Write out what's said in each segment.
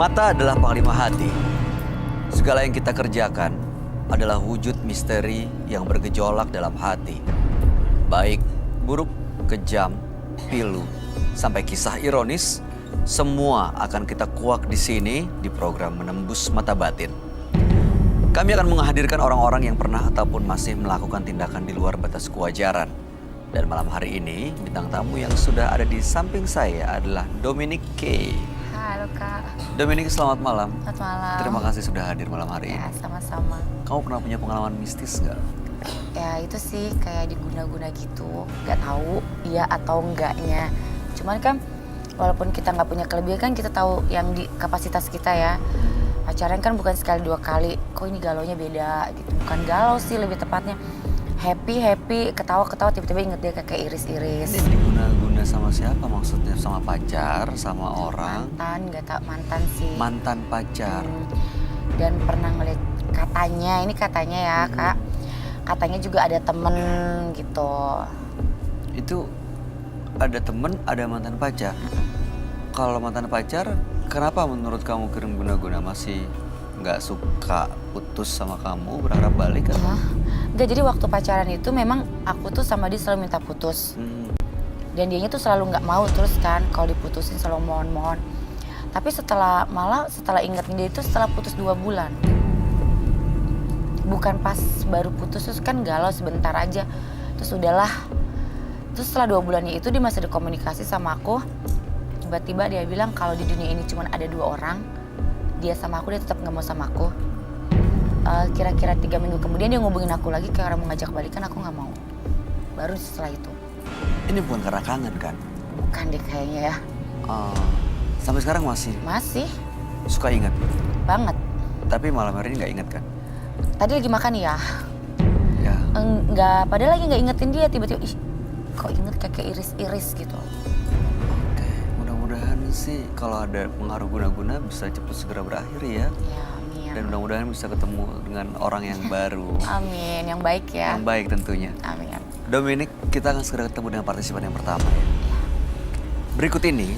Mata adalah panglima hati. Segala yang kita kerjakan adalah wujud misteri yang bergejolak dalam hati. Baik, buruk, kejam, pilu, sampai kisah ironis, semua akan kita kuak di sini di program Menembus Mata Batin. Kami akan menghadirkan orang-orang yang pernah ataupun masih melakukan tindakan di luar batas kewajaran. Dan malam hari ini, bintang tamu yang sudah ada di samping saya adalah Dominic K. Halo Kak. Dominic, selamat malam. Selamat malam. Terima kasih sudah hadir malam hari Ya, ini. sama-sama. Kamu pernah punya pengalaman mistis nggak? Ya itu sih kayak diguna-guna gitu. Gak tahu iya atau enggaknya. Cuman kan walaupun kita nggak punya kelebihan kan kita tahu yang di kapasitas kita ya. Pacaran kan bukan sekali dua kali. Kok ini galaunya beda gitu. Bukan galau sih lebih tepatnya. Happy, ketawa-ketawa tiba-tiba inget dia kayak iris-iris. Ini diguna-guna sama siapa maksudnya? Sama pacar, sama orang? Mantan, gak tau mantan sih. Mantan pacar. Dan pernah ngeliat katanya ya Kak. Katanya juga ada temen gitu. Itu ada temen, ada mantan pacar. Kalau mantan pacar, kenapa menurut kamu kirim guna-guna? Masih nggak suka putus sama kamu, berharap balik kan? Enggak, jadi waktu pacaran itu memang aku tuh sama dia selalu minta putus. Dan dianya tuh selalu nggak mau terus kan, kalau diputusin selalu mohon-mohon. Tapi setelah inget dia itu setelah putus 2 bulan. Bukan pas baru putus, terus kan galau sebentar aja. Terus udahlah. Terus setelah 2 bulannya itu dia masih ada komunikasi sama aku. Tiba-tiba dia bilang kalau di dunia ini cuma ada 2 orang. Dia sama aku, dia tetap nggak mau sama aku. Kira-kira 3 minggu kemudian dia ngubungin aku lagi kayak orang mau ngajak balikan, aku nggak mau. Baru setelah itu. Ini bukan karena kangen kan? Bukan deh kayaknya ya. Sampai sekarang masih? Masih. Suka ingat? Banget. Tapi malam hari ini nggak ingat kan? Tadi lagi makan ya? Ya. Enggak, padahal lagi nggak ingetin dia, tiba-tiba ih kok inget kayak iris-iris gitu. Oke, mudah-mudahan sih kalau ada pengaruh guna-guna bisa cepat segera berakhir ya. Ya, amin. Dan mudah-mudahan bisa ketemu dengan orang yang baru. Amin, yang baik ya. Yang baik tentunya. Amin. Dominic, kita akan segera ketemu dengan partisipan yang pertama ya. Berikut ini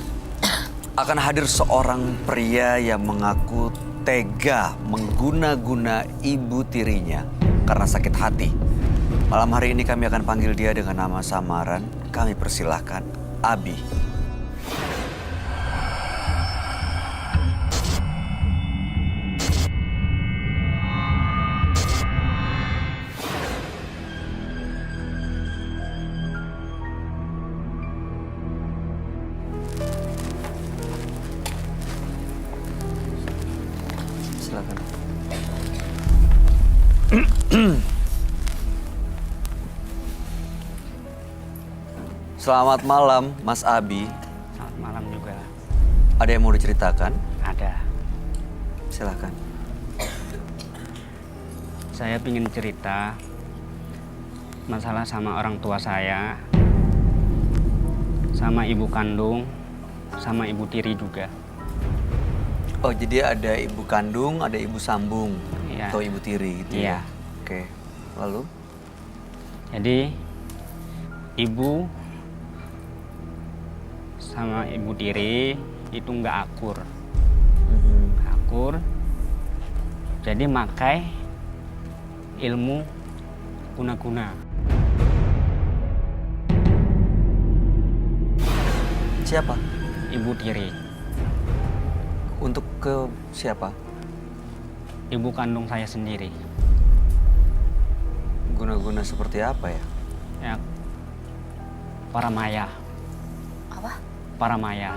akan hadir seorang pria yang mengaku tega mengguna-guna ibu tirinya karena sakit hati. Malam hari ini kami akan panggil dia dengan nama samaran. Kami persilahkan Abi. Silakan. Selamat malam, Mas Abi. Selamat malam juga. Ada yang mau diceritakan? Ada. Silakan. Saya ingin cerita masalah sama orang tua saya, sama ibu kandung, sama ibu tiri juga. Oh, jadi ada ibu kandung, ada ibu sambung, Iya. atau ibu tiri gitu ya? Iya. Oke, lalu? Jadi ibu sama ibu tiri itu nggak akur. Akur. Jadi makai ilmu guna-guna. Siapa? Ibu tiri. Untuk ke siapa? Ibu kandung saya sendiri. Guna-guna seperti apa ya? Ya, para maya. Apa? Para maya.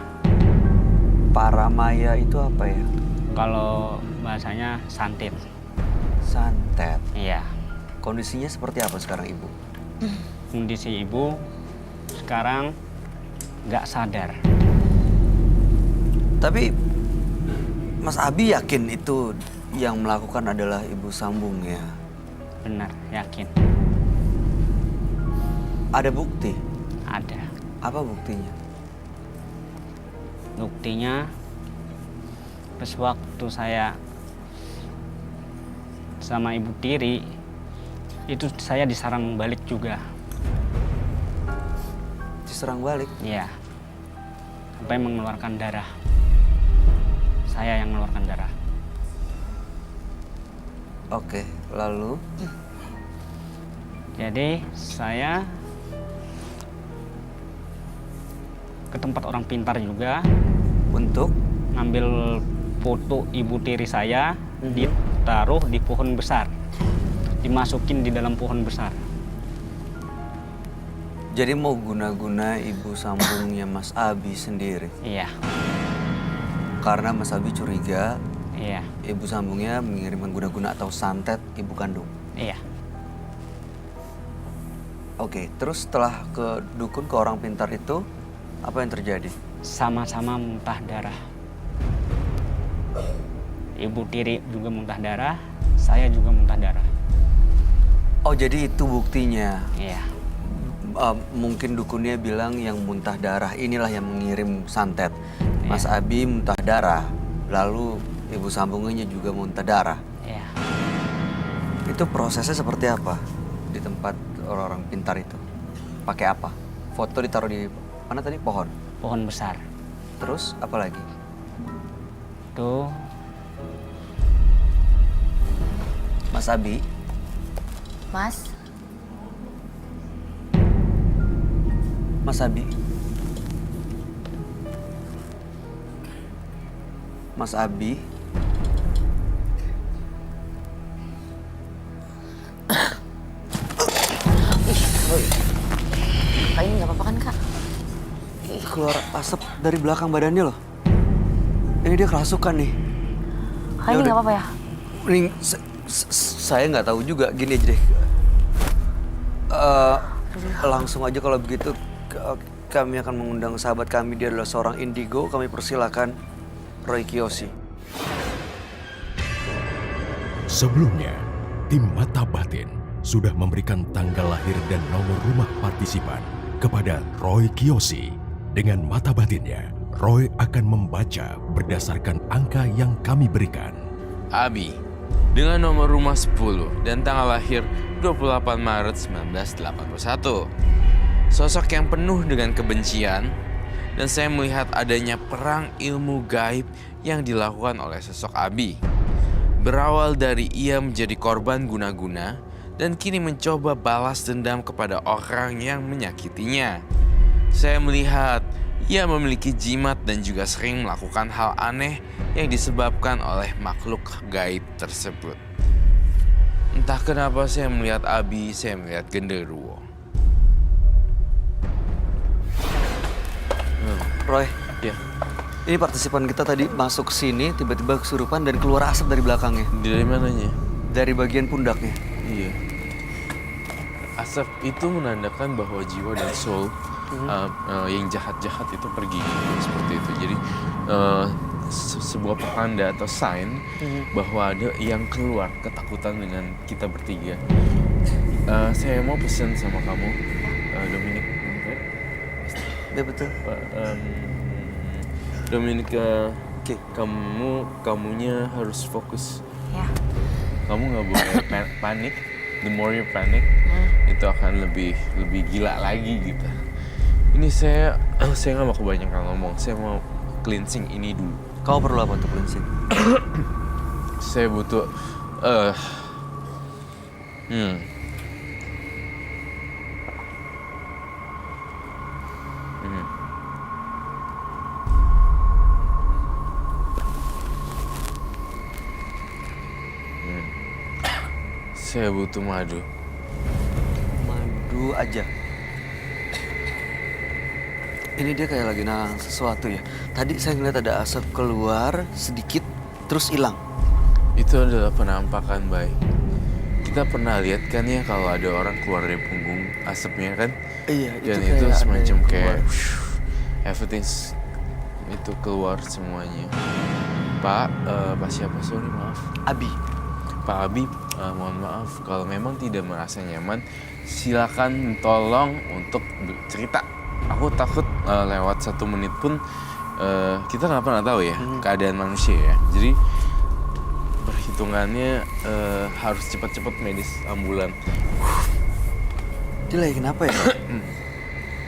Paramaya itu apa ya? Kalau bahasanya santet. Santet. Iya. Kondisinya seperti apa sekarang ibu? Kondisi ibu sekarang nggak sadar. Tapi Mas Abi yakin itu yang melakukan adalah ibu sambungnya? Benar, yakin. Ada bukti? Ada. Apa buktinya? Buktinya pas waktu saya sama ibu tiri itu saya disarang balik juga. Diserang balik? Iya. Sampai mengeluarkan darah. saya yang mengeluarkan darah. Oke, lalu? Jadi saya ke tempat orang pintar juga Untuk? ngambil foto ibu tiri saya, ditaruh di pohon besar, dimasukin di dalam pohon besar. Jadi mau guna-guna ibu sambungnya Mas Abi sendiri? Iya, Karena Mas Abi curiga iya, ibu sambungnya mengirimkan guna-guna atau santet ibu kandung. iya. Oke, terus setelah ke dukun, ke orang pintar itu, apa yang terjadi? Sama-sama muntah darah. Ibu tiri juga muntah darah, saya juga muntah darah. Oh, jadi itu buktinya. Iya, Mungkin dukunnya bilang yang muntah darah inilah yang mengirim santet. Mas Abi muntah darah, lalu ibu sambungnya juga muntah darah. iya. Itu prosesnya seperti apa di tempat orang-orang pintar itu? Pakai apa? Foto ditaruh di mana tadi? Pohon. Pohon besar. Terus apa lagi? Tuh, Mas Abi, Mas, Mas Abi. Mas Abi. Kak ini nggak apa-apa kan Kak? Keluar asap dari belakang badannya loh. Ini dia kerasukan nih. Kak ini nggak apa-apa ya? Ring, saya nggak tahu juga. Gini aja deh. Langsung aja kalau begitu kami akan mengundang sahabat kami. Dia adalah seorang indigo. Kami persilakan Roy Kiyoshi. Sebelumnya, tim Mata Batin sudah memberikan tanggal lahir dan nomor rumah partisipan kepada Roy Kiyoshi. Dengan mata batinnya, Roy akan membaca berdasarkan angka yang kami berikan. Abi, dengan nomor rumah 10 dan tanggal lahir 28 Maret 1981. Sosok yang penuh dengan kebencian, dan saya melihat adanya perang ilmu gaib yang dilakukan oleh sosok Abi. Berawal dari ia menjadi korban guna-guna dan kini mencoba balas dendam kepada orang yang menyakitinya. Saya melihat ia memiliki jimat dan juga sering melakukan hal aneh yang disebabkan oleh makhluk gaib tersebut. Entah kenapa saya melihat Abi, saya melihat genderuwo. Roy, Ya, ini partisipan kita tadi masuk sini, tiba-tiba kesurupan dan keluar asap dari belakangnya. dari mananya? Dari bagian pundaknya. Iya. Asap itu menandakan bahwa jiwa dan soul yang jahat-jahat itu pergi, seperti itu. Jadi sebuah pertanda atau sign bahwa ada yang keluar ketakutan dengan kita bertiga. Saya mau pesan sama kamu, Dominic. Ya betul. Dominic, Oke. kamunya harus fokus. Ya. Kamu nggak boleh panik. The more you panic, itu akan lebih gila lagi gitu. Ini saya nggak mau kebanyakan ngomong. Saya mau cleansing ini dulu. Kau perlu apa untuk cleansing? Saya butuh Saya butuh madu. Madu aja. Ini dia kayak lagi nahan sesuatu ya. Tadi saya ngeliat ada asap keluar sedikit, terus hilang. Itu adalah penampakan, Bay. Kita pernah lihat kan ya kalau ada orang keluar dari punggung asapnya kan? Iya, Dan kayak itu ada semacam yang kayak keluar. everything's itu keluar semuanya. Pak siapa? Sorry, maaf. Abi. Pak Abi, mohon maaf kalau memang tidak merasa nyaman, silakan tolong untuk cerita. Aku takut lewat 1 menit pun kita nggak pernah tahu ya keadaan manusia ya. Jadi perhitungannya harus cepat-cepat medis ambulan. Dia lagi kenapa ya?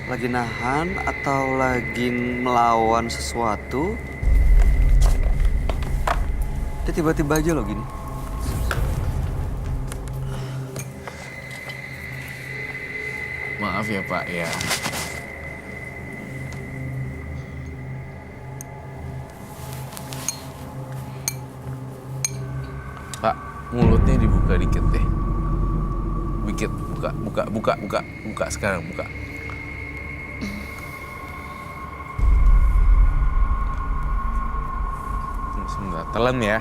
Lagi nahan atau lagi melawan sesuatu? Dia tiba-tiba aja loh gini. Maaf ya Pak ya. Pak, mulutnya dibuka dikit deh. Dikit, buka sekarang, buka. Sebentar, telan ya.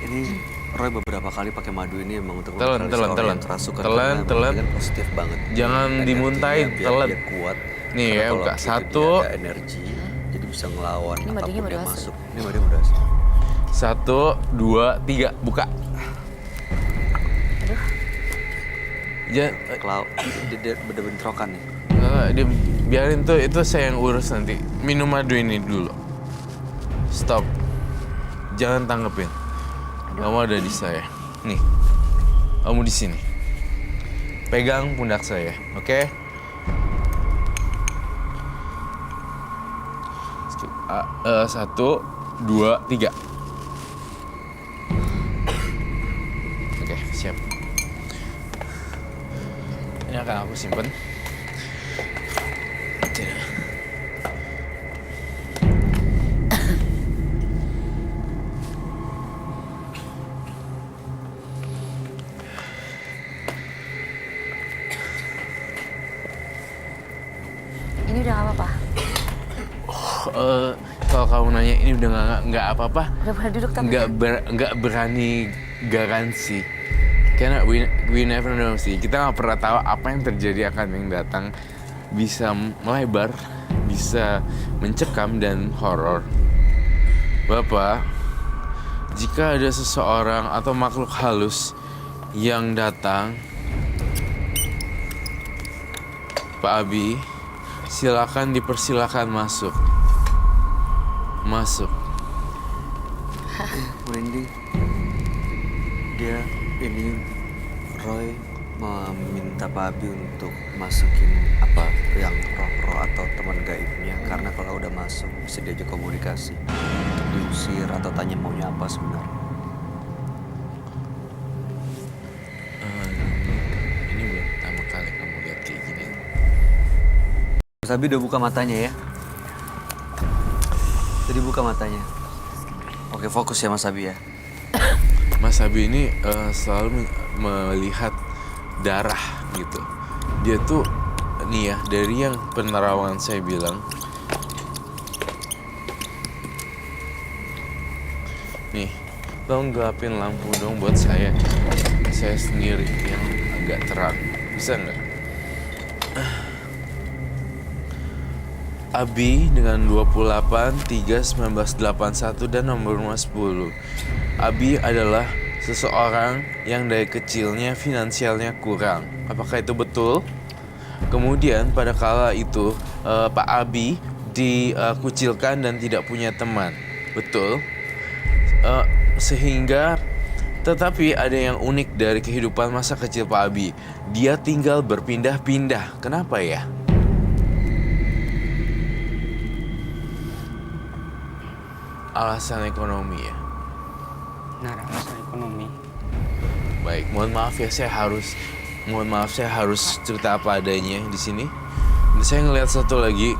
Ini Roy beberapa kali pakai madu ini emang untuk Telan. orang yang kerasukan. Telan. Kan positif banget. Jangan Energinya dimuntahin, biar telan. dia kuat. Nih Karena ya, kalau buka. itu Satu. dia ada energi, jadi bisa ngelawan Ini madunya apapun baru yang hasil. masuk. Ini madunya udah hasil. 1, 2, 3, buka. Jangan, Dia bentrokan nih. biarin tuh, itu saya yang urus nanti. Minum madu ini dulu. Stop. Jangan tanggepin. Kamu ada di saya. Nih, kamu di sini. Pegang pundak saya, oke? 1, 2, 3. Oke, siap. Ini akan aku simpen. Ini udah gak apa-apa. Kalau kamu nanya ini udah nggak apa-apa, Udah pernah duduk tapi nggak berani garansi. Karena we never know sih. Kita nggak pernah tahu apa yang terjadi akan yang datang. Bisa melebar, bisa mencekam dan horor. Bapak, jika ada seseorang atau makhluk halus yang datang, Pak Abi, silakan dipersilakan masuk. Merinding. Dia ini Roy meminta Pak Abi untuk masukin apa yang roh-roh atau teman gaibnya, karena kalau udah masuk bisa diajak komunikasi, diusir atau tanya maunya apa sebenarnya. Ini belum pertama kali kamu lihat kayak gini. Mas Abi udah buka matanya ya. Jadi buka matanya. Oke, fokus ya Mas Abi ya. Mas Abi ini selalu melihat darah gitu. Dia tuh nih ya, dari yang penerawangan saya bilang, nih, tolong gelapin lampu dong buat saya sendiri yang agak terang, bisa nggak? Abi dengan 28, 3, 1981 dan nomor rumah 10. Abi adalah seseorang yang dari kecilnya finansialnya kurang. Apakah itu betul? Kemudian pada kala itu Pak Abi dikucilkan dan tidak punya teman. Betul? Sehingga tetapi ada yang unik dari kehidupan masa kecil Pak Abi. Dia tinggal berpindah-pindah. Kenapa ya? Alasan ekonomi ya. Nah, alasan ekonomi. Baik, mohon maaf saya harus cerita apa adanya di sini. Saya ngelihat satu lagi,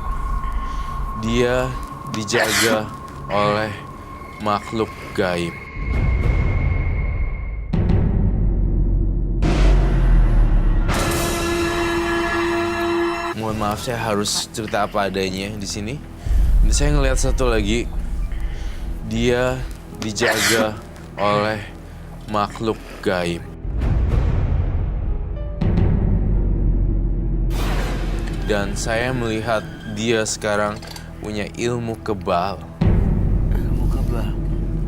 dia dijaga oleh makhluk gaib. Mohon maaf saya harus cerita apa adanya di sini. Saya ngelihat satu lagi, dia dijaga oleh makhluk gaib. Dan saya melihat dia sekarang punya ilmu kebal. Ilmu kebal.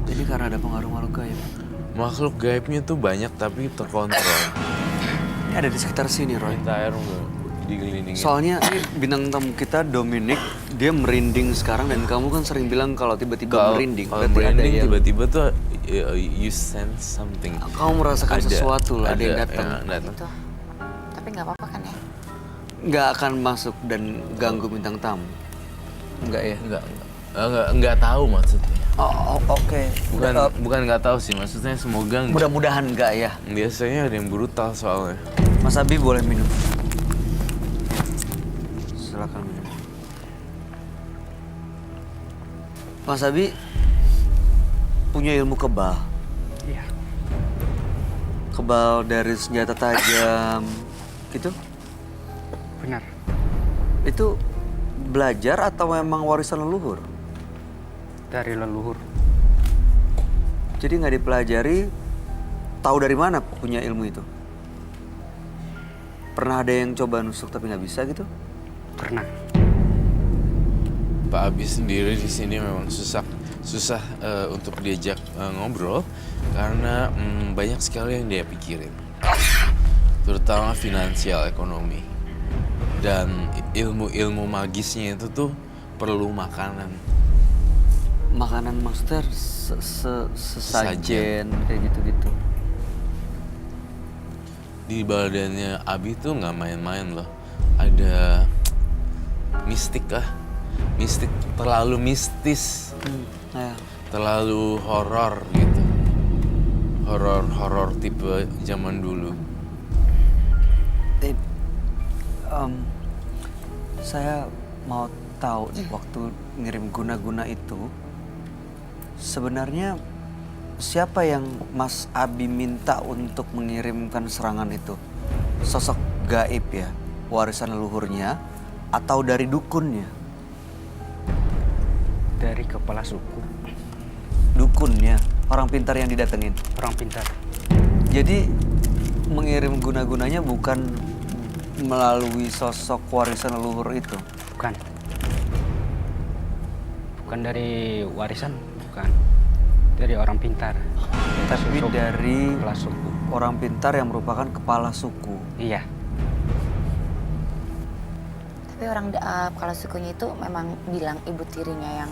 Jadi karena ada pengaruh makhluk gaib. Makhluk gaibnya tuh banyak tapi terkontrol. Ini ada di sekitar sini, Roy. Minta air nggak digelindingin. Soalnya ini bintang tamu kita Dominic, dia merinding sekarang dan kamu kan sering bilang kalau tiba-tiba merinding. Kalau berarti merinding ada yang- tiba-tiba tuh you sense something. Kamu merasakan Ada- sesuatu lah, ada yang datang. datang. gitu. Tapi nggak apa-apa kan ya? Nggak akan masuk dan ganggu bintang tamu. Enggak ya? Enggak. Nggak tahu maksudnya. Oke. Bukan nggak tahu sih, maksudnya semoga nggak. Mudah-mudahan enggak ya. Biasanya ada yang brutal soalnya. Mas Abi boleh minum. Silakan minum. Mas Abi punya ilmu kebal. Iya. Kebal dari senjata tajam gitu. Benar. Itu belajar atau memang warisan leluhur? Dari leluhur. Jadi nggak dipelajari, tahu dari mana punya ilmu itu? Pernah ada yang coba nusuk tapi nggak bisa gitu? Pernah. Pak Abi sendiri di sini memang susah untuk diajak ngobrol karena banyak sekali yang dia pikirin, terutama finansial ekonomi dan ilmu magisnya itu tuh perlu makanan. Makanan master sesajen kayak gitu-gitu. Di badannya Abi tuh nggak main-main loh. Ada mistik lah. Mistik, terlalu mistis. Ya. Terlalu horor gitu. Horor tipe zaman dulu. Saya mau tahu nih, waktu ngirim guna-guna itu sebenarnya siapa yang Mas Abi minta untuk mengirimkan serangan itu? Sosok gaib ya, warisan leluhurnya, atau dari dukunnya? Dari kepala suku. Dukunnya, orang pintar yang didatengin. Orang pintar. Jadi mengirim guna-gunanya bukan melalui sosok warisan leluhur itu? Bukan. Bukan dari warisan, bukan. Dari orang pintar. Tapi Suku. dari Kepala suku. orang pintar yang merupakan kepala suku. Iya. Tapi orang kalau sukunya itu memang bilang ibu tirinya yang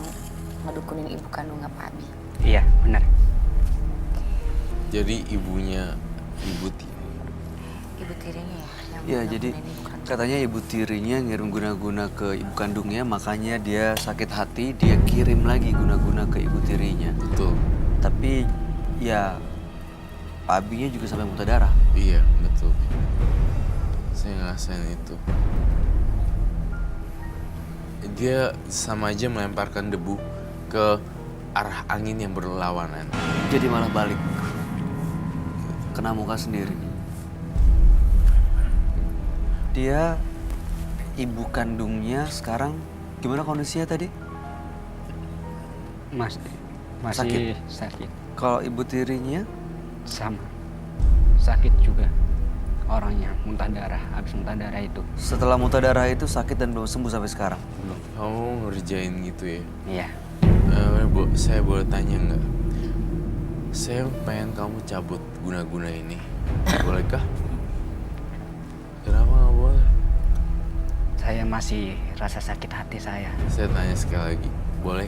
ngedukunin ibu kandungnya Pak Abi. Iya, benar. Jadi ibunya Ibu Ibu tirinya ya? Yang Ya, bilang jadi nenek ibu kandung. katanya ibu tirinya ngirim guna-guna ke ibu kandungnya, makanya dia sakit hati, dia kirim lagi guna-guna ke ibu tirinya. Betul. Tapi ya Pak Abinya juga sampai muntah darah. Iya, betul. Saya ngerasain itu. Dia sama aja melemparkan debu ke arah angin yang berlawanan. Jadi malah balik. Kena muka sendiri. Dia ibu kandungnya sekarang gimana kondisinya tadi? Masih sakit. Kalau ibu tirinya Sama. Sakit juga. Orangnya muntah darah, habis muntah darah itu. setelah muntah darah itu sakit dan belum sembuh sampai sekarang. Belum. Kamu ngerjain gitu ya? Iya. Saya boleh tanya nggak? Saya pengen kamu cabut guna-guna ini. Bolehkah? Kenapa nggak boleh? Saya masih rasa sakit hati saya. Saya tanya sekali lagi. Boleh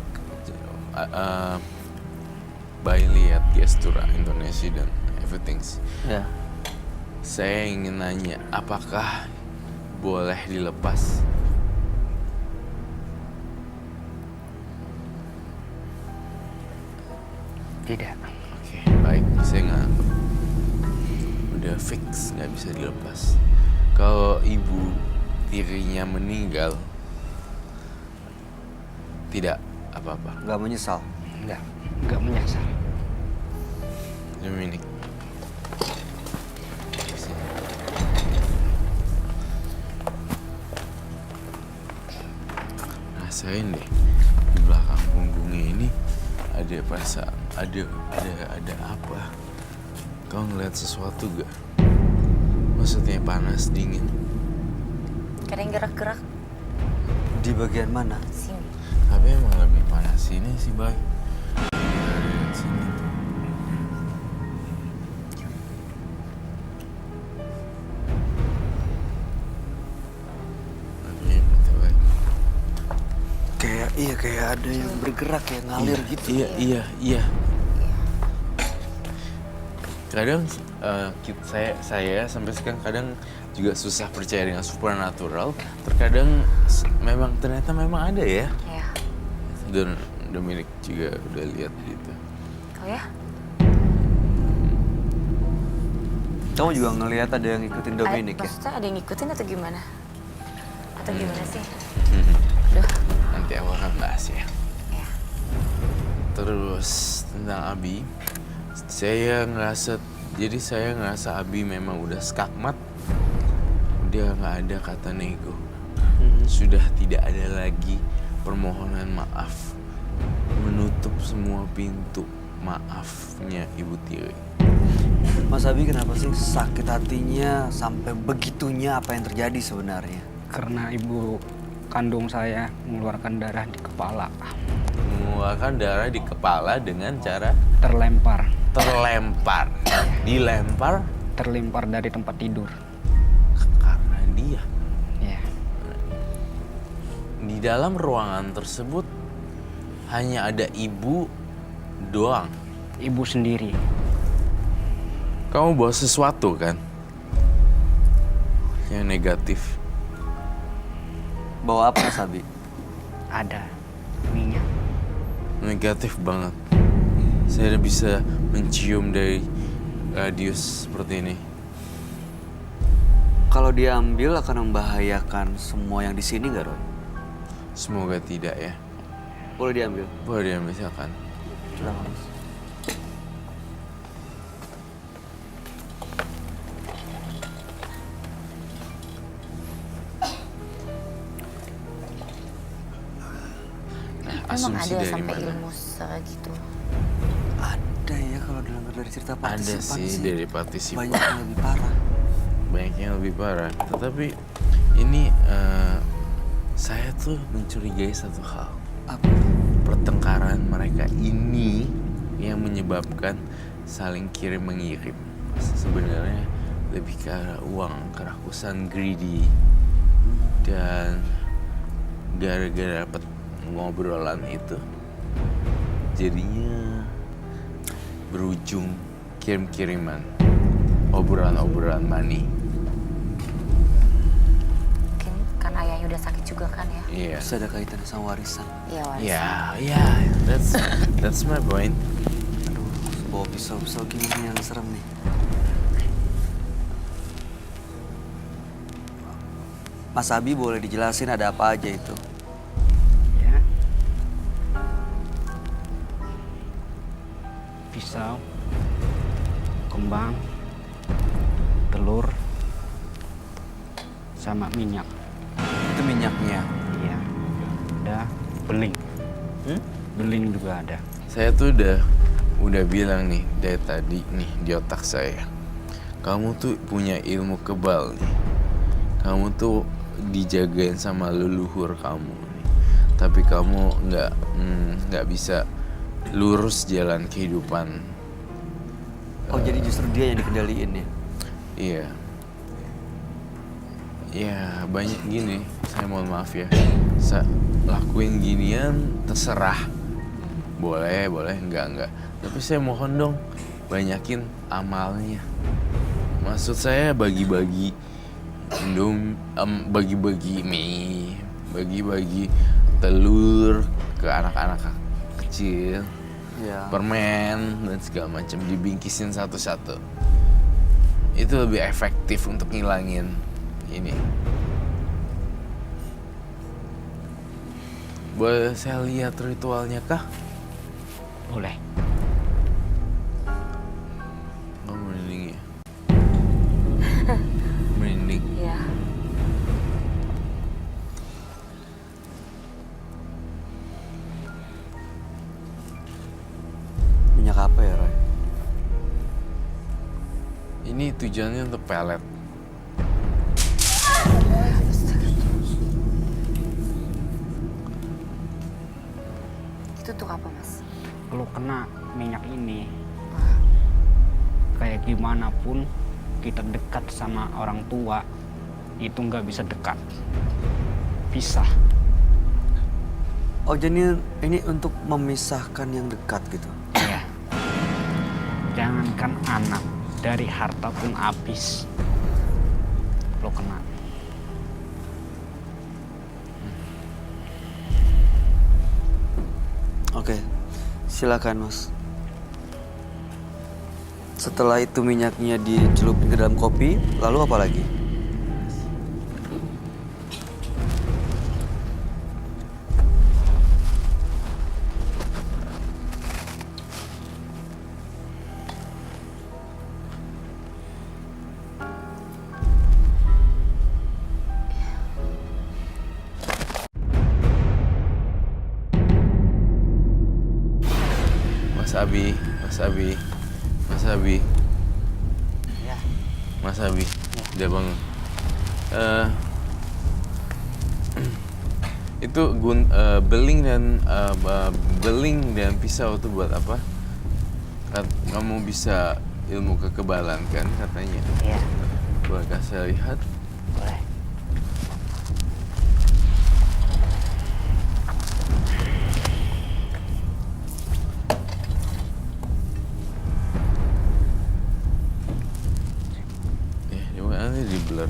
Bayi lihat gestura Indonesia dan everything. Ya. Saya ingin nanya, apakah boleh dilepas? Tidak. Oke, baik. Saya nganggap udah fix, nggak bisa dilepas. Kalau ibu tirinya meninggal, tidak apa-apa. Nggak menyesal. Enggak menyesal. Dominik. Rasain deh di belakang punggungnya ini ada perasaan, ada apa? Kau ngeliat sesuatu gak? Maksudnya panas, dingin. Kadang gerak-gerak Di bagian mana? sini. Tapi emang lebih panas sini sih, Bay. Dari sini. Oke, betul, Bay. Kayak ada yang bergerak ya, ngalir gitu. Iya. Kadang saya sampai sekarang kadang juga susah percaya dengan supernatural. Terkadang ternyata memang ada ya. Ya. dan Dominic juga udah lihat gitu. Oh ya? Kamu juga ngelihat ada yang ngikutin Dominic ya? Maksudnya ada yang ngikutin atau gimana? Atau gimana sih? Hmm. Duh, Nanti aku akan bahas ya. ya. Terus tentang Abi, saya ngerasa Abi memang udah skakmat, udah nggak ada kata nego, sudah tidak ada lagi permohonan maaf, menutup semua pintu maafnya Ibu Tiri. Mas Abi kenapa sih sakit hatinya sampai begitunya, apa yang terjadi sebenarnya? Karena ibu kandung saya mengeluarkan darah di kepala, Mengeluarkan darah di kepala dengan cara terlempar dilempar dari tempat tidur. karena dia. Ya, Di dalam ruangan tersebut hanya ada ibu doang. ibu sendiri. Kamu bawa sesuatu kan? Yang negatif. Bawa apa Mas Abi? Ada minyak. Negatif banget. Saya bisa mencium dari radius seperti ini. Kalau diambil akan membahayakan semua yang di sini nggak, Roy? Semoga tidak ya. Boleh diambil? Boleh diambil silakan. Silakan, Mas. Nah, Emang asumsi ada dari sampai mana? ilmu segitu. Ada ya kalau dengar dari cerita Ada partisipan sih dari partisipan. banyak yang lebih parah. Banyak yang lebih parah. Tetapi ini saya tuh mencurigai satu hal. Apa? Pertengkaran mereka ini yang menyebabkan saling kirim mengirim. Sebenarnya lebih ke arah uang, kerakusan, greedy, dan gara-gara dapet ngobrolan itu jadinya berujung kirim-kiriman, obrolan-obrolan money. Mungkin karena ayahnya udah sakit juga kan ya? Iya. Bisa ada kaitannya sama warisan. Iya, warisan. Ya, that's my point. Aduh, bawa pisau-pisau gini nih yang serem nih. Mas Abi boleh dijelasin ada apa aja itu? Ya. Pisau, kembang, telur, sama minyak. Itu minyaknya. Iya. Ada beling. Beling juga ada. Saya tuh udah bilang nih dari tadi nih di otak saya. Kamu tuh punya ilmu kebal nih. Kamu tuh dijagain sama leluhur kamu nih. Tapi kamu nggak bisa lurus jalan kehidupan. Oh, jadi justru dia yang dikendaliin ya? Iya. Ya banyak gini. Saya mohon maaf ya. Lakuin ginian terserah. Boleh, enggak. Tapi saya mohon dong banyakin amalnya. Maksud saya bagi-bagi bagi-bagi mie, bagi-bagi telur ke anak-anak kecil, Iya. permen dan segala macam dibingkisin satu-satu. Itu lebih efektif untuk ngilangin ini. Boleh saya lihat ritualnya kah? Boleh. Nggak merinding ya? Merinding. Iya. Minyak apa ya, Roy? Ini tujuannya untuk pelet. Itu untuk apa, Mas? Kalau kena minyak ini, kayak gimana pun kita dekat sama orang tua, itu nggak bisa dekat. Pisah. Oh, jadi ini untuk memisahkan yang dekat gitu? Iya. Jangankan anak, dari harta pun habis. Lo kena. Oke, silakan Mas. Setelah itu minyaknya dicelupin ke dalam kopi, lalu apa lagi? Mas Abi, Mas Abi, Mas Abi. Ya. Mas Abi, udah bangun. Itu beling dan pisau itu buat apa? Kamu bisa ilmu kekebalan kan katanya? Iya. Boleh kasih lihat? Boleh. Di mana di blur?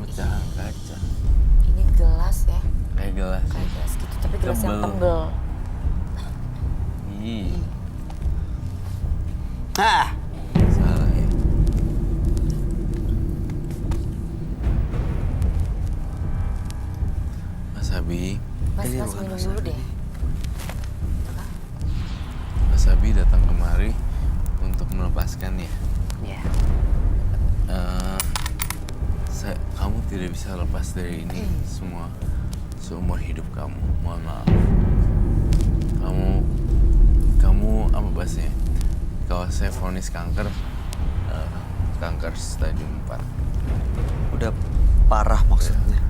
Pecahan kaca. Ini gelas ya, Kayak gelas. kayak gelas gitu, tapi gelas yang Tebel. tebel. Ih, Hah, salah ya. Mas Abi, Mas, Ini mas bukan minum Mas dulu Abi. deh. Mas Abi datang kemari untuk melepaskannya. Iya. Kamu tidak bisa lepas dari ini semua seumur hidup kamu. Mohon maaf. Kamu apa bahasanya? Kalau saya vonis kanker, kanker stadium 4. udah parah maksudnya.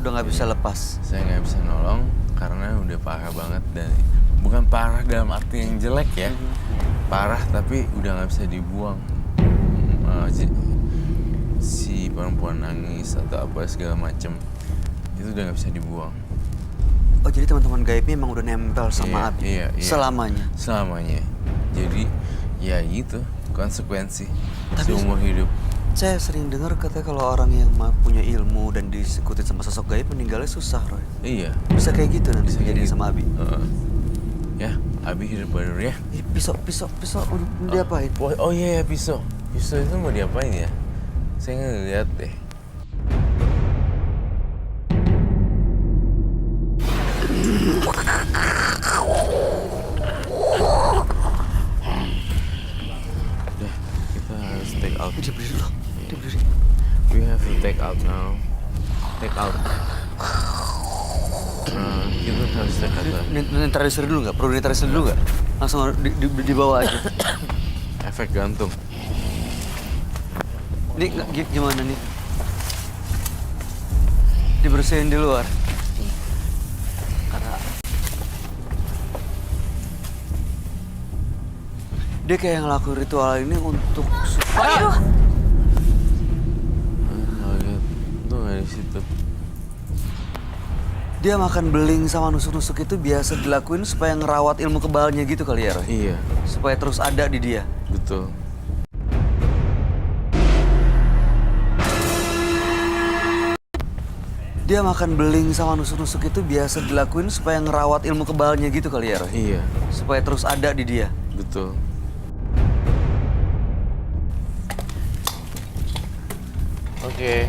Udah nggak bisa lepas. Saya nggak bisa nolong karena udah parah banget dan bukan parah dalam arti yang jelek ya. Parah tapi udah nggak bisa dibuang. Si perempuan nangis atau apa segala macem itu udah nggak bisa dibuang. Oh, jadi teman-teman gaibnya emang udah nempel sama Abi Iya. selamanya. Selamanya. Jadi ya gitu konsekuensi Tapi- seumur hidup. Saya sering dengar katanya kalau orang yang punya ilmu dan disekutin sama sosok gaib meninggalnya susah, Roy. Iya. Bisa kayak gitu nanti Bisa kejadian gitu. sama Abi. Ya, Abi hidup baru ya. Ih, pisau udah diapain? Oh iya ya pisau. Pisau itu mau diapain ya? Saya nggak lihat deh. Udah, kita harus take out. Dia berdiri loh. Dia berdiri. We have to take out now. Take out. Kita harus take out. Netralisir dulu nggak? Perlu netralisir dulu nggak? Langsung dibawa aja. Efek gantung. Ini gimana nih? Dibersihin di luar. Karena dia kayak ngelakuin ritual ini untuk supaya Lihat, tuh nggak di situ. dia makan beling sama nusuk-nusuk itu biasa dilakuin supaya ngerawat ilmu kebalnya gitu kali ya, Roy? Iya, Supaya terus ada di dia. betul. Dia makan beling sama nusuk-nusuk itu biasa dilakuin supaya ngerawat ilmu kebalnya gitu kali ya, Roy? Iya, Supaya terus ada di dia. betul. Oke.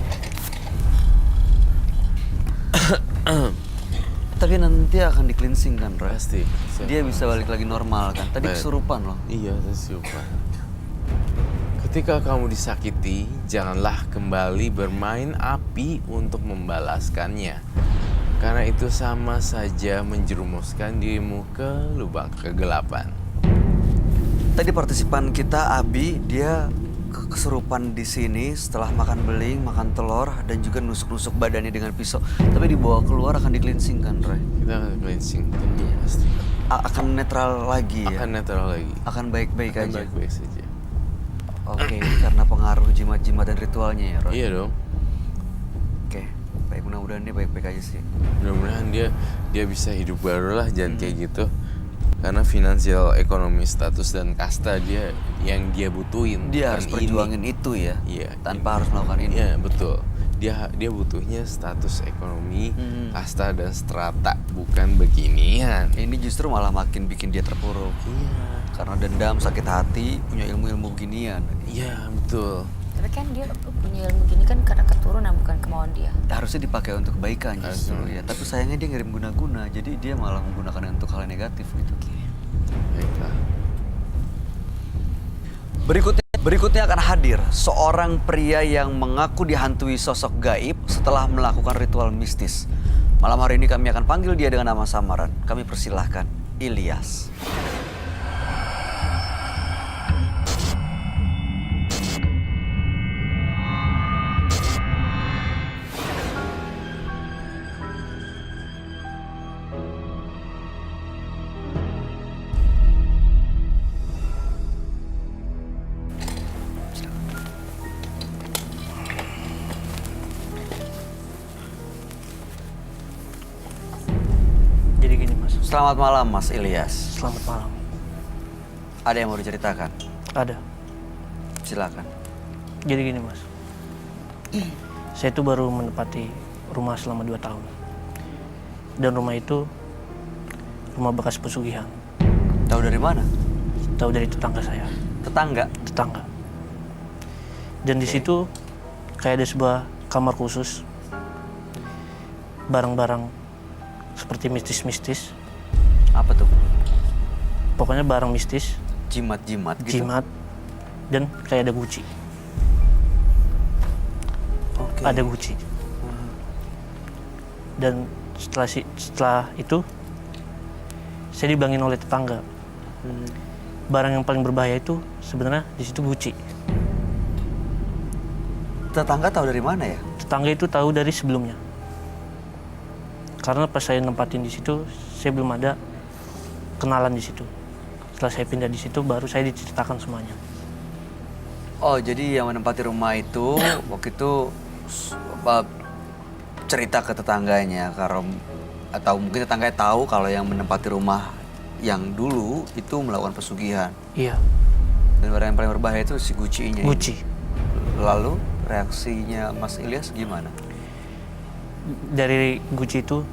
Tapi nanti akan di cleansing kan, Roy? Pasti. Dia bisa balik lagi normal kan? Tadi Baik. kesurupan loh. Iya, kesurupan. Ketika kamu disakiti, janganlah kembali bermain api untuk membalaskannya. Karena itu sama saja menjerumuskan dirimu ke lubang kegelapan. Tadi partisipan kita, Abi, dia kesurupan di sini setelah makan beling, makan telur, dan juga nusuk-nusuk badannya dengan pisau. Tapi dibawa keluar akan di cleansing kan, Roy? Kita akan cleansing, tentu pasti. akan netral lagi ya? Akan netral lagi. Akan baik-baik Akan aja? baik-baik saja. Oke, karena pengaruh jimat-jimat dan ritualnya ya, Roy? Iya dong. Oke, baik, mudah-mudahan dia baik-baik aja sih. Mudah-mudahan dia bisa hidup baru lah, jangan kayak gitu. Karena finansial, ekonomi, status dan kasta dia yang dia butuhin. Dia bukan harus ini. perjuangin itu ya? Iya. Tanpa harus melakukan ini? Iya, betul. Dia butuhnya status ekonomi, kasta dan strata, bukan beginian. Ini justru malah makin bikin dia terpuruk. Iya. Karena dendam, sakit hati, punya ilmu-ilmu ginian. Iya, betul. Tapi kan dia punya ilmu gini kan karena keturunan, bukan kemauan dia. Harusnya dipakai untuk kebaikan justru Harusnya. ya. Tapi sayangnya dia ngirim guna-guna, jadi dia malah menggunakannya untuk hal yang negatif gitu. Baiklah. Berikutnya akan hadir seorang pria yang mengaku dihantui sosok gaib setelah melakukan ritual mistis. Malam hari ini kami akan panggil dia dengan nama samaran. Kami persilahkan Ilyas. Jadi gini mas, Selamat malam Mas Ilyas. selamat malam. Ada yang mau diceritakan? Ada. Silakan. Jadi gini mas, saya itu baru menempati rumah selama 2 tahun. Dan rumah itu rumah bekas pesugihan. Tahu dari mana? Tahu dari tetangga saya, Tetangga. tetangga. Dan di situ kayak ada sebuah kamar khusus, barang-barang seperti mistis-mistis. Apa tuh? Pokoknya barang mistis, Jimat-jimat gitu? jimat, dan kayak ada guci. Oke. Ada guci. Dan setelah itu saya dibilangin oleh tetangga, barang yang paling berbahaya itu sebenarnya di situ guci. Tetangga tahu dari mana ya? Tetangga itu tahu dari sebelumnya, karena pas saya nempatin di situ saya belum ada kenalan di situ. Setelah saya pindah di situ baru saya diceritakan semuanya. Oh, jadi yang menempati rumah itu waktu itu cerita ke tetangganya atau mungkin tetangganya tahu kalau yang menempati rumah yang dulu itu melakukan pesugihan. Iya, Dan barang yang paling berbahaya itu si gucinya. guci. Lalu reaksinya Mas Ilyas gimana? Dari guci itu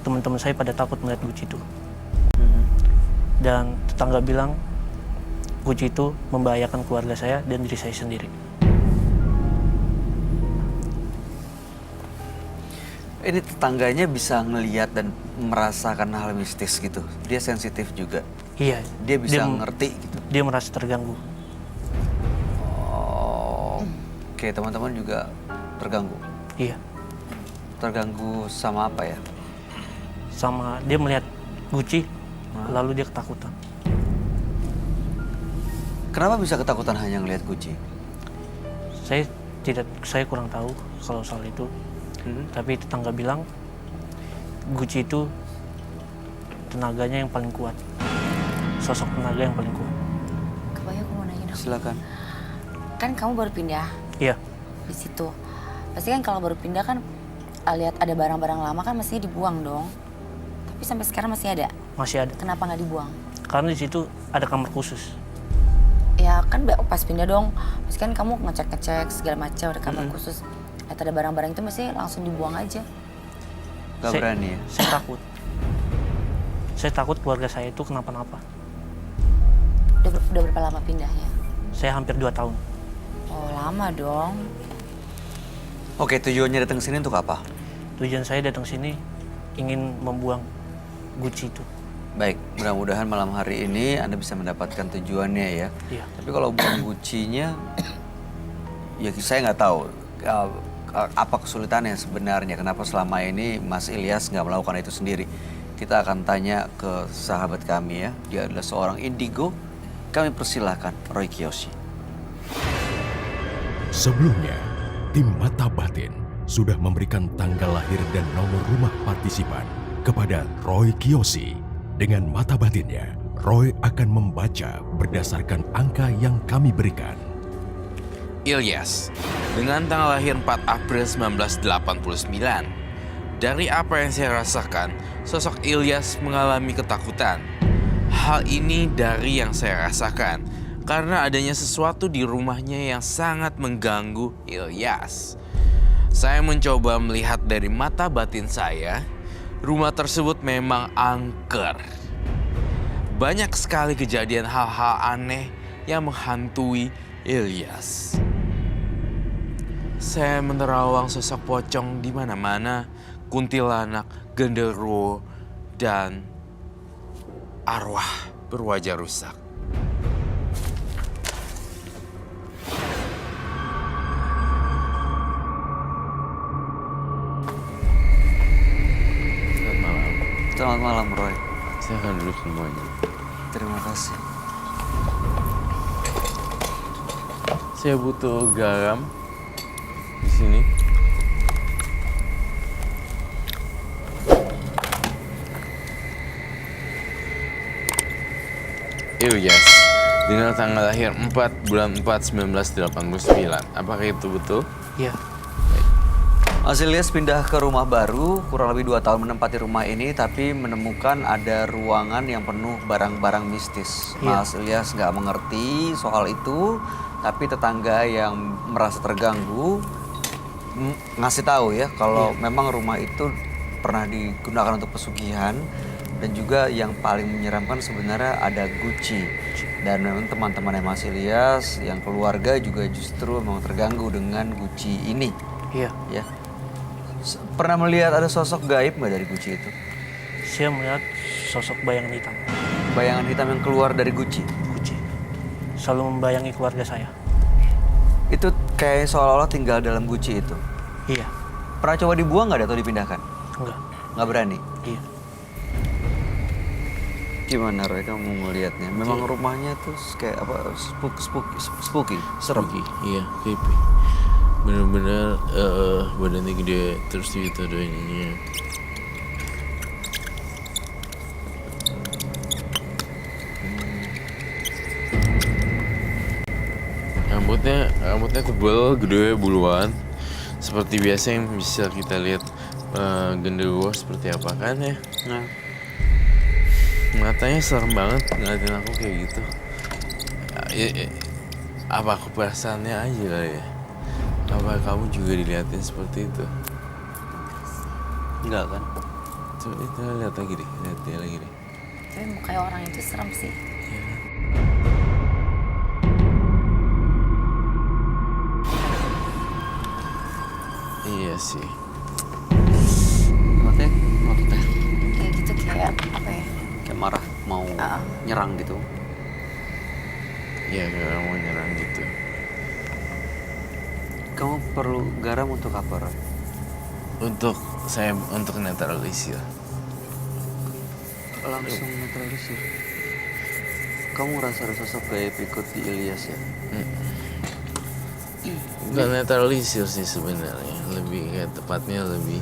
teman-teman saya pada takut melihat guci itu. Dan tetangga bilang guci itu membahayakan keluarga saya dan diri saya sendiri. Ini tetangganya bisa ngelihat dan merasakan hal mistis gitu. Dia sensitif juga. Iya, Dia bisa dia, ngerti gitu. dia merasa terganggu. Oh, oke, teman-teman juga terganggu. Iya, Terganggu sama apa ya? sama dia melihat guci, lalu dia ketakutan. Kenapa bisa ketakutan hanya ngelihat guci? Saya kurang tahu kalau soal itu. Tapi tetangga bilang guci itu tenaganya yang paling kuat, sosok tenaga yang paling kuat. Kebayang aku mau nanya dong. Silakan. Kan kamu baru pindah Iya, di situ. Pasti kan kalau baru pindah kan lihat ada barang-barang lama kan mestinya dibuang dong. Tapi sampai sekarang masih ada. masih ada. Kenapa nggak dibuang? Karena di situ ada kamar khusus. Ya kan pas pindah dong. Pasti kan kamu ngecek-ngecek segala macam ada kamar khusus. Atau ada barang-barang itu mesti langsung dibuang aja. Gak berani ya? Saya takut. Saya takut keluarga saya itu kenapa-napa. Udah berapa lama pindahnya? Saya hampir 2 tahun. Oh lama dong. Oke, tujuannya datang ke sini untuk apa? Tujuan saya datang sini ingin membuang guci itu. Baik, mudah-mudahan malam hari ini Anda bisa mendapatkan tujuannya ya. Iya. Tapi kalau buang gucinya, ya saya nggak tahu apa kesulitannya sebenarnya. Kenapa selama ini Mas Ilyas nggak melakukan itu sendiri? Kita akan tanya ke sahabat kami ya. Dia adalah seorang indigo. Kami persilahkan Roy Kiyoshi. Sebelumnya, tim Mata Batin sudah memberikan tanggal lahir dan nomor rumah partisipan kepada Roy Kiyoshi Dengan mata batinnya, Roy akan membaca berdasarkan angka yang kami berikan. Ilyas, dengan tanggal lahir 4 April 1989. Dari apa yang saya rasakan, sosok Ilyas mengalami ketakutan. Hal ini dari yang saya rasakan, karena adanya sesuatu di rumahnya yang sangat mengganggu Ilyas. Saya mencoba melihat dari mata batin saya, rumah tersebut memang angker. Banyak sekali kejadian hal-hal aneh yang menghantui Ilyas. Saya menerawang sosok pocong di mana-mana, kuntilanak, genderuwo, dan arwah berwajah rusak. Selamat malam. Selamat malam, Roy. Saya akan duduk semuanya. Terima kasih. Saya butuh garam di sini. Ilyas, dengan tanggal lahir 4 bulan 4 1989. Apakah itu betul? Iya. Mas Ilyas pindah ke rumah baru, kurang lebih 2 tahun menempati rumah ini, tapi menemukan ada ruangan yang penuh barang-barang mistis. Iya. Mas Ilyas nggak mengerti soal itu, tapi tetangga yang merasa terganggu ngasih tahu ya kalau memang rumah itu pernah digunakan untuk pesugihan, dan juga yang paling menyeramkan sebenarnya ada Gucci. Dan memang teman-temannya Mas Ilyas yang keluarga juga justru memang terganggu dengan Gucci ini. Iya. Ya. Pernah melihat ada sosok gaib nggak dari Gucci itu? Saya melihat sosok bayangan hitam. Bayangan hitam yang keluar dari Gucci. Gucci. Selalu membayangi keluarga saya. Itu kayak seolah-olah tinggal dalam Gucci itu. Iya. Pernah coba dibuang nggak atau dipindahkan? Enggak. Nggak berani. Iya. Gimana Roy, kamu melihatnya? Memang rumahnya tuh kayak apa? Spooky, serem. Iya, creepy. Bener-bener badannya gede terus ditaruhnya. Rambutnya tebal, gede, buluan. Seperti biasa yang bisa kita lihat genderuwo seperti apa kan ya. Nah, Matanya serem banget ngeliatin aku kayak gitu. Apa aku perasaannya aja kali ya? Apa kamu juga dilihatin seperti itu? enggak kan? Coba itu lihat lagi deh, lihat dia lagi deh. Tapi mukanya orang itu serem sih. Iya sih. Maksudnya Kayak gitu, kayak apa ya? kayak marah mau nyerang gitu. Iya, kayak orang mau nyerang gitu. Kamu perlu garam untuk apa, Roy? Untuk netralisir. Langsung netralisir. Kamu ngerasa ada sosok gaib ikut di Ilyas ya? Bukan netralisir sih sebenarnya, lebih kayak tepatnya lebih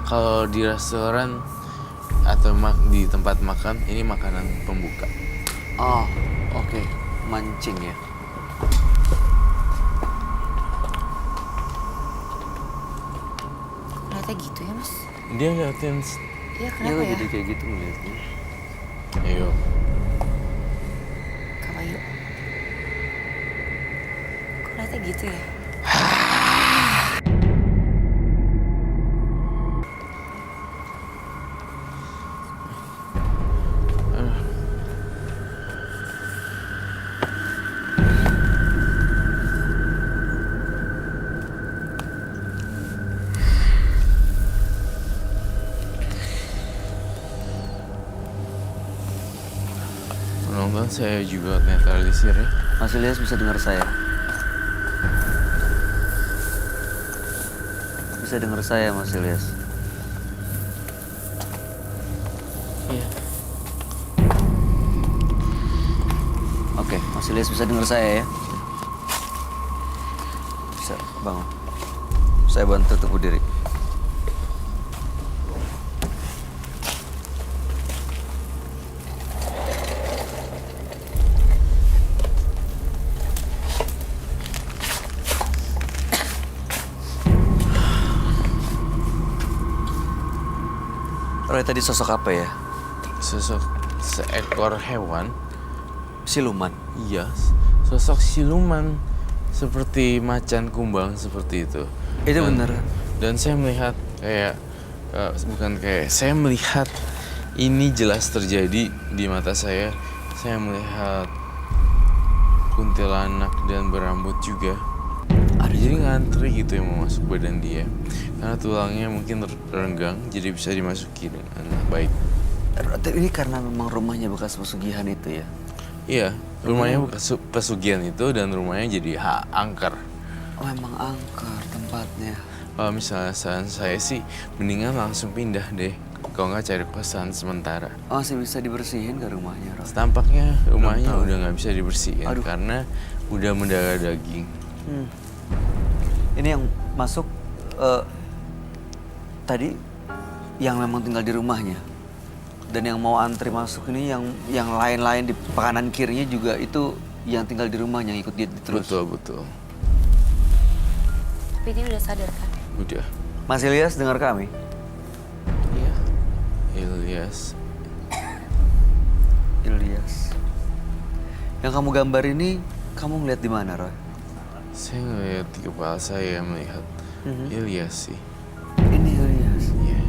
kalau di restoran atau di tempat makan ini makanan pembuka. Oh, oke. Mancing ya. Ternyata gitu ya, Mas. Dia ngeliatin, Iya, Iya, kenapa ya? jadi kayak gitu ngeliatnya. ayo. Kawayu. Kok ternyata gitu ya? Penonton saya juga netralisir ya. Mas Ilyas bisa dengar saya? Bisa dengar saya, Mas Ilyas? Iya. Oke, Mas Ilyas bisa dengar saya ya? Bisa, bangun. Saya bantu untuk berdiri. Roy tadi sosok apa ya? Sosok seekor hewan. Siluman. Iya, sosok siluman seperti macan kumbang seperti itu. Itu Dan- bener. Dan saya melihat saya melihat ini jelas terjadi di mata saya. Saya melihat kuntilanak dan berambut juga. Jadi ngantri gitu yang mau masuk badan dia. Karena tulangnya mungkin renggang, jadi bisa dimasuki dengan baik. Ini karena memang rumahnya bekas pesugihan itu ya? Iya, rumahnya bekas pesugihan itu dan rumahnya jadi angker. Oh, emang angker tempatnya. Kalau misalnya saran saya sih, mendingan langsung pindah deh. Kalau nggak cari kosan sementara. Oh, masih bisa dibersihin ke rumahnya, Roy? Tampaknya rumahnya udah nggak bisa dibersihin Aduh. karena udah mendarah daging. Ini yang masuk tadi yang memang tinggal di rumahnya. Dan yang mau antri masuk ini yang lain-lain di kanan kirinya juga itu yang tinggal di rumahnya, yang ikut dia terus. Betul. Tapi dia udah sadar kan? Udah. Mas Ilyas dengar kami? Iya. Ilyas. Ilyas. Yang kamu gambar ini kamu ngeliat di mana, Roy? Saya ngeliat di kepala saya melihat Ilyas sih. Ini Ilyas. Iya.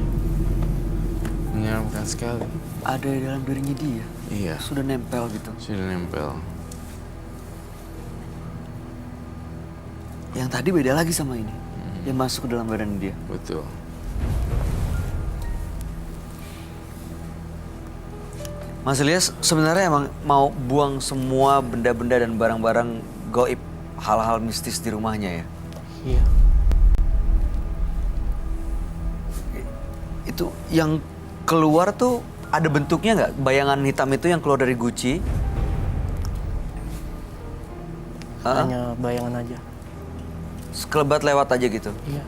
Menyeramkan sekali. Ada di dalam dirinya dia. Iya. Sudah nempel gitu. Sudah nempel. Yang tadi beda lagi sama ini. Yang masuk ke dalam badan dia. Betul. Mas Ilyas sebenarnya emang mau buang semua benda-benda dan barang-barang goib, hal-hal mistis di rumahnya ya? Iya. Itu yang keluar tuh ada bentuknya nggak? Bayangan hitam itu yang keluar dari guci? Hanya bayangan aja. Sekelebat lewat aja gitu? Iya.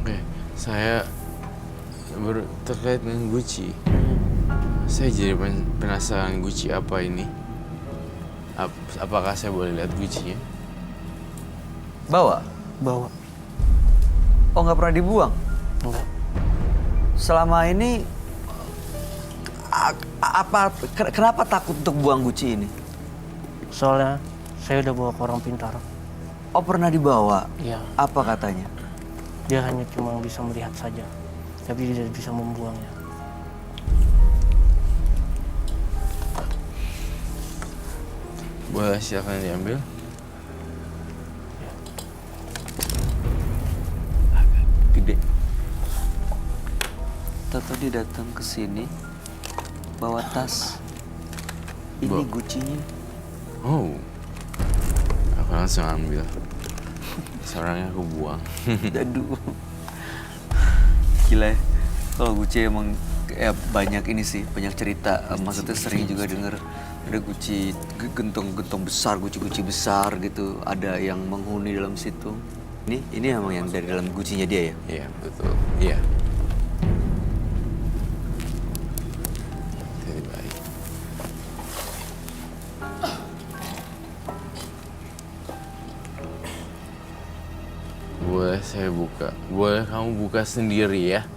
Oke, saya terkait dengan Gucci. Saya jadi penasaran Gucci apa ini? Apakah saya boleh lihat Gucci-nya? Bawa? Bawa. Oh, nggak pernah dibuang? Enggak. Selama ini kenapa takut untuk buang guci ini? Soalnya saya udah bawa ke orang pintar. Oh, pernah dibawa? Iya. Apa katanya? Dia hanya cuma bisa melihat saja, tapi dia tidak bisa membuangnya. Boleh, silakan diambil. Agak gede. Tato dia datang ke sini bawa tas. Ini Bawa. gucinya. Oh, aku langsung ambil. Seorangnya aku buang. Aduh. Gila ya. Kalau Gucci emang banyak ini sih, banyak cerita. Maksudnya sering juga denger ada Gucci gentong-gentong besar, Gucci besar gitu. Ada yang menghuni dalam situ. Ini emang yang dari dalam Gucci-nya dia ya? Iya, betul. Iya. Jadi baik. Boleh saya buka? Boleh kamu buka sendiri ya?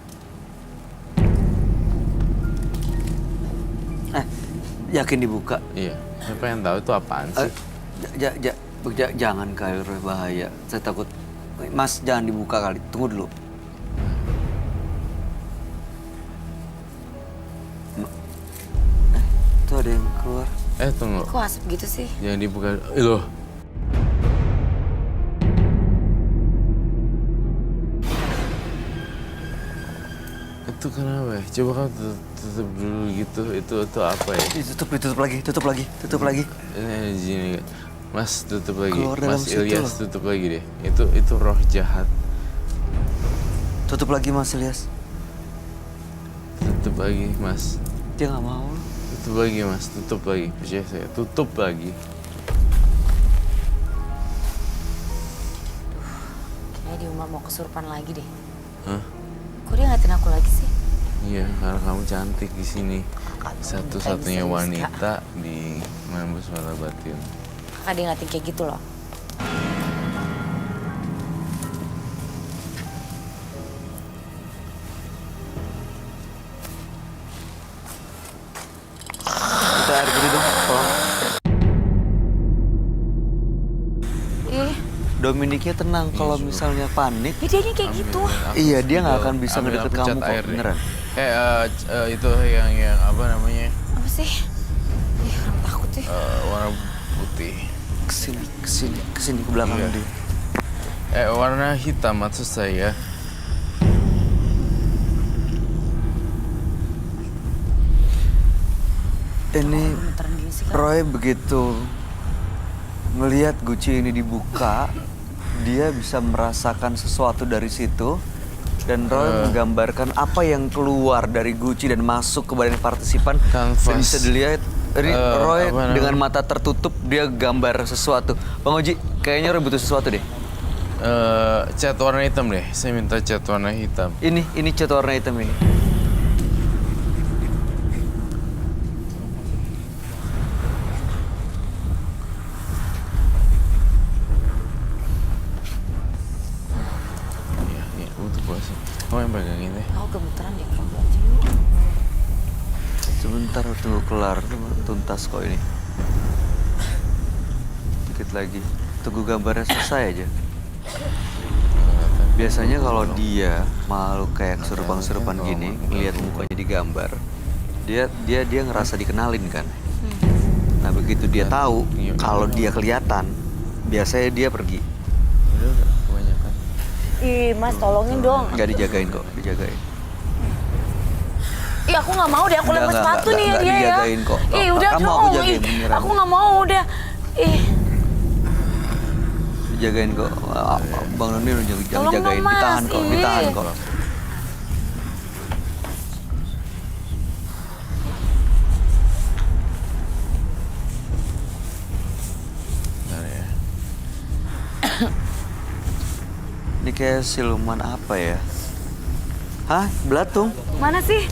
Yakin dibuka? Iya. Saya pengen tahu itu apaan sih? Jangan kali, Roy, bahaya. Saya takut. Mas, jangan dibuka kali. Tunggu dulu. Itu ada yang keluar. Tunggu. Kok asap gitu sih? Jangan dibuka. Loh. Itu kenapa ya? Coba kamu tutup dulu gitu. Itu apa ya? Tutup lagi. Ini ada gini. Mas tutup lagi. Keluar dalam Mas situ Ilyas loh. tutup lagi deh. Itu roh jahat. Tutup lagi, Mas Ilyas. Tutup lagi, Mas. Dia nggak mau. Tutup lagi, Mas. Tutup lagi. Percaya saya. Tutup lagi. Kayaknya di rumah mau kesurupan lagi deh. Hah? Kok dia ngeliatin aku lagi sih? Iya, karena kamu cantik di sini. Kakak, Satu-satunya bisa, wanita di Menembus Mata Batin. Kakak dia ngeliatin kayak gitu loh. Dominiknya tenang. Kalau Suruh. misalnya panik, Ya dianya kayak gitu. iya dia nggak akan bisa ambil ngedeket aku kamu cat kok, air deh. beneran. Itu yang apa namanya? Apa sih? Ih, orang takut ya. Warna putih. Kesini ke belakang Iya. dia. Warna hitam maksud saya. Ini Gemeteran gini sih kan. Roy begitu melihat guci ini dibuka, dia bisa merasakan sesuatu dari situ. Dan Roy menggambarkan apa yang keluar dari guci dan masuk ke badan partisipan. Kanvas. Dan bisa dilihat, ini Roy apa namanya? dengan mata tertutup, dia gambar sesuatu. Bang Oji, kayaknya Roy butuh sesuatu deh. Cat warna hitam deh. Saya minta cat warna hitam. Ini cat warna hitam ini. Iya, butuh puasa. Kamu yang pegangin deh. Aku gemeteran deh kalau baju yuk. Sebentar tunggu kelar, tuntas kok ini. Dikit lagi, tunggu gambarnya selesai aja. Biasanya kalau dia malu kayak kesurupan-kesurupan gini, ngeliat mukanya digambar, dia ngerasa dikenalin kan. Nah begitu dia tahu kalau dia kelihatan, biasanya dia pergi. Udah kebanyakan. Ih, Mas tolongin dong. Nggak dijagain kok, dijagain. Ih, aku nggak mau deh, aku lempar sepatu nih ya dia ya. dijagain kok. Ih, udah Kamu dong. aku jagain Ih, beneran. aku nggak mau udah. Ih, Dijagain kok. Bang Noni udah Tolong jagain, dong, Mas. ditahan kok, Ih. ditahan kok. Bentar ya. Ini kayak siluman apa ya? Hah? Belatung? mana sih?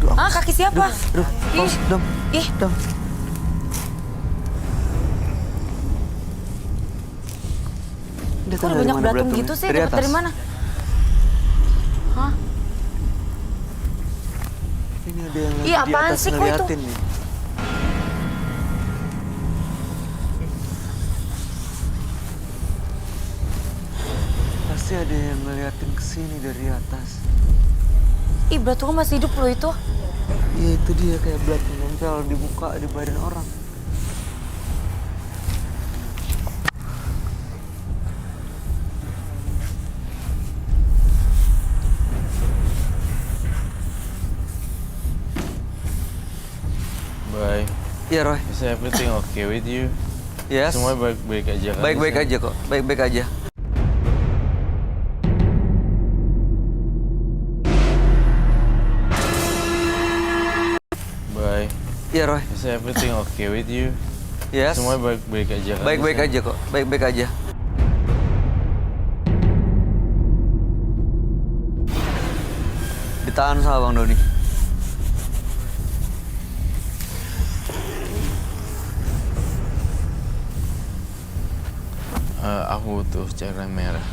Aduh, Ah, kaki siapa? aduh, awas, dong, Ih, dong. Dia kok tahu ada dari banyak mana belatung belatungnya? gitu sih? Dari Dapat atas. dari mana? Hah? Ini ada yang lagi Ih, di apaan atas sih? Kok itu? ngeliatin nih. Pasti ada yang ngeliatin ke sini dari atas. Ih, belatungnya masih hidup loh itu. Iya itu dia kayak belatung nempel dibuka di badan orang. Bye. Iya Roy. Is everything okay with you? Yes. Semua baik-baik aja kan? Baik-baik Sam? aja kok. Baik-baik aja. Bye. Iya Roy. Is everything okay with you? Yes. Semua baik-baik aja kan? Baik-baik Sam? aja kok. Baik-baik aja. Ditahan sama Bang Doni. Aku butuh cairan merah.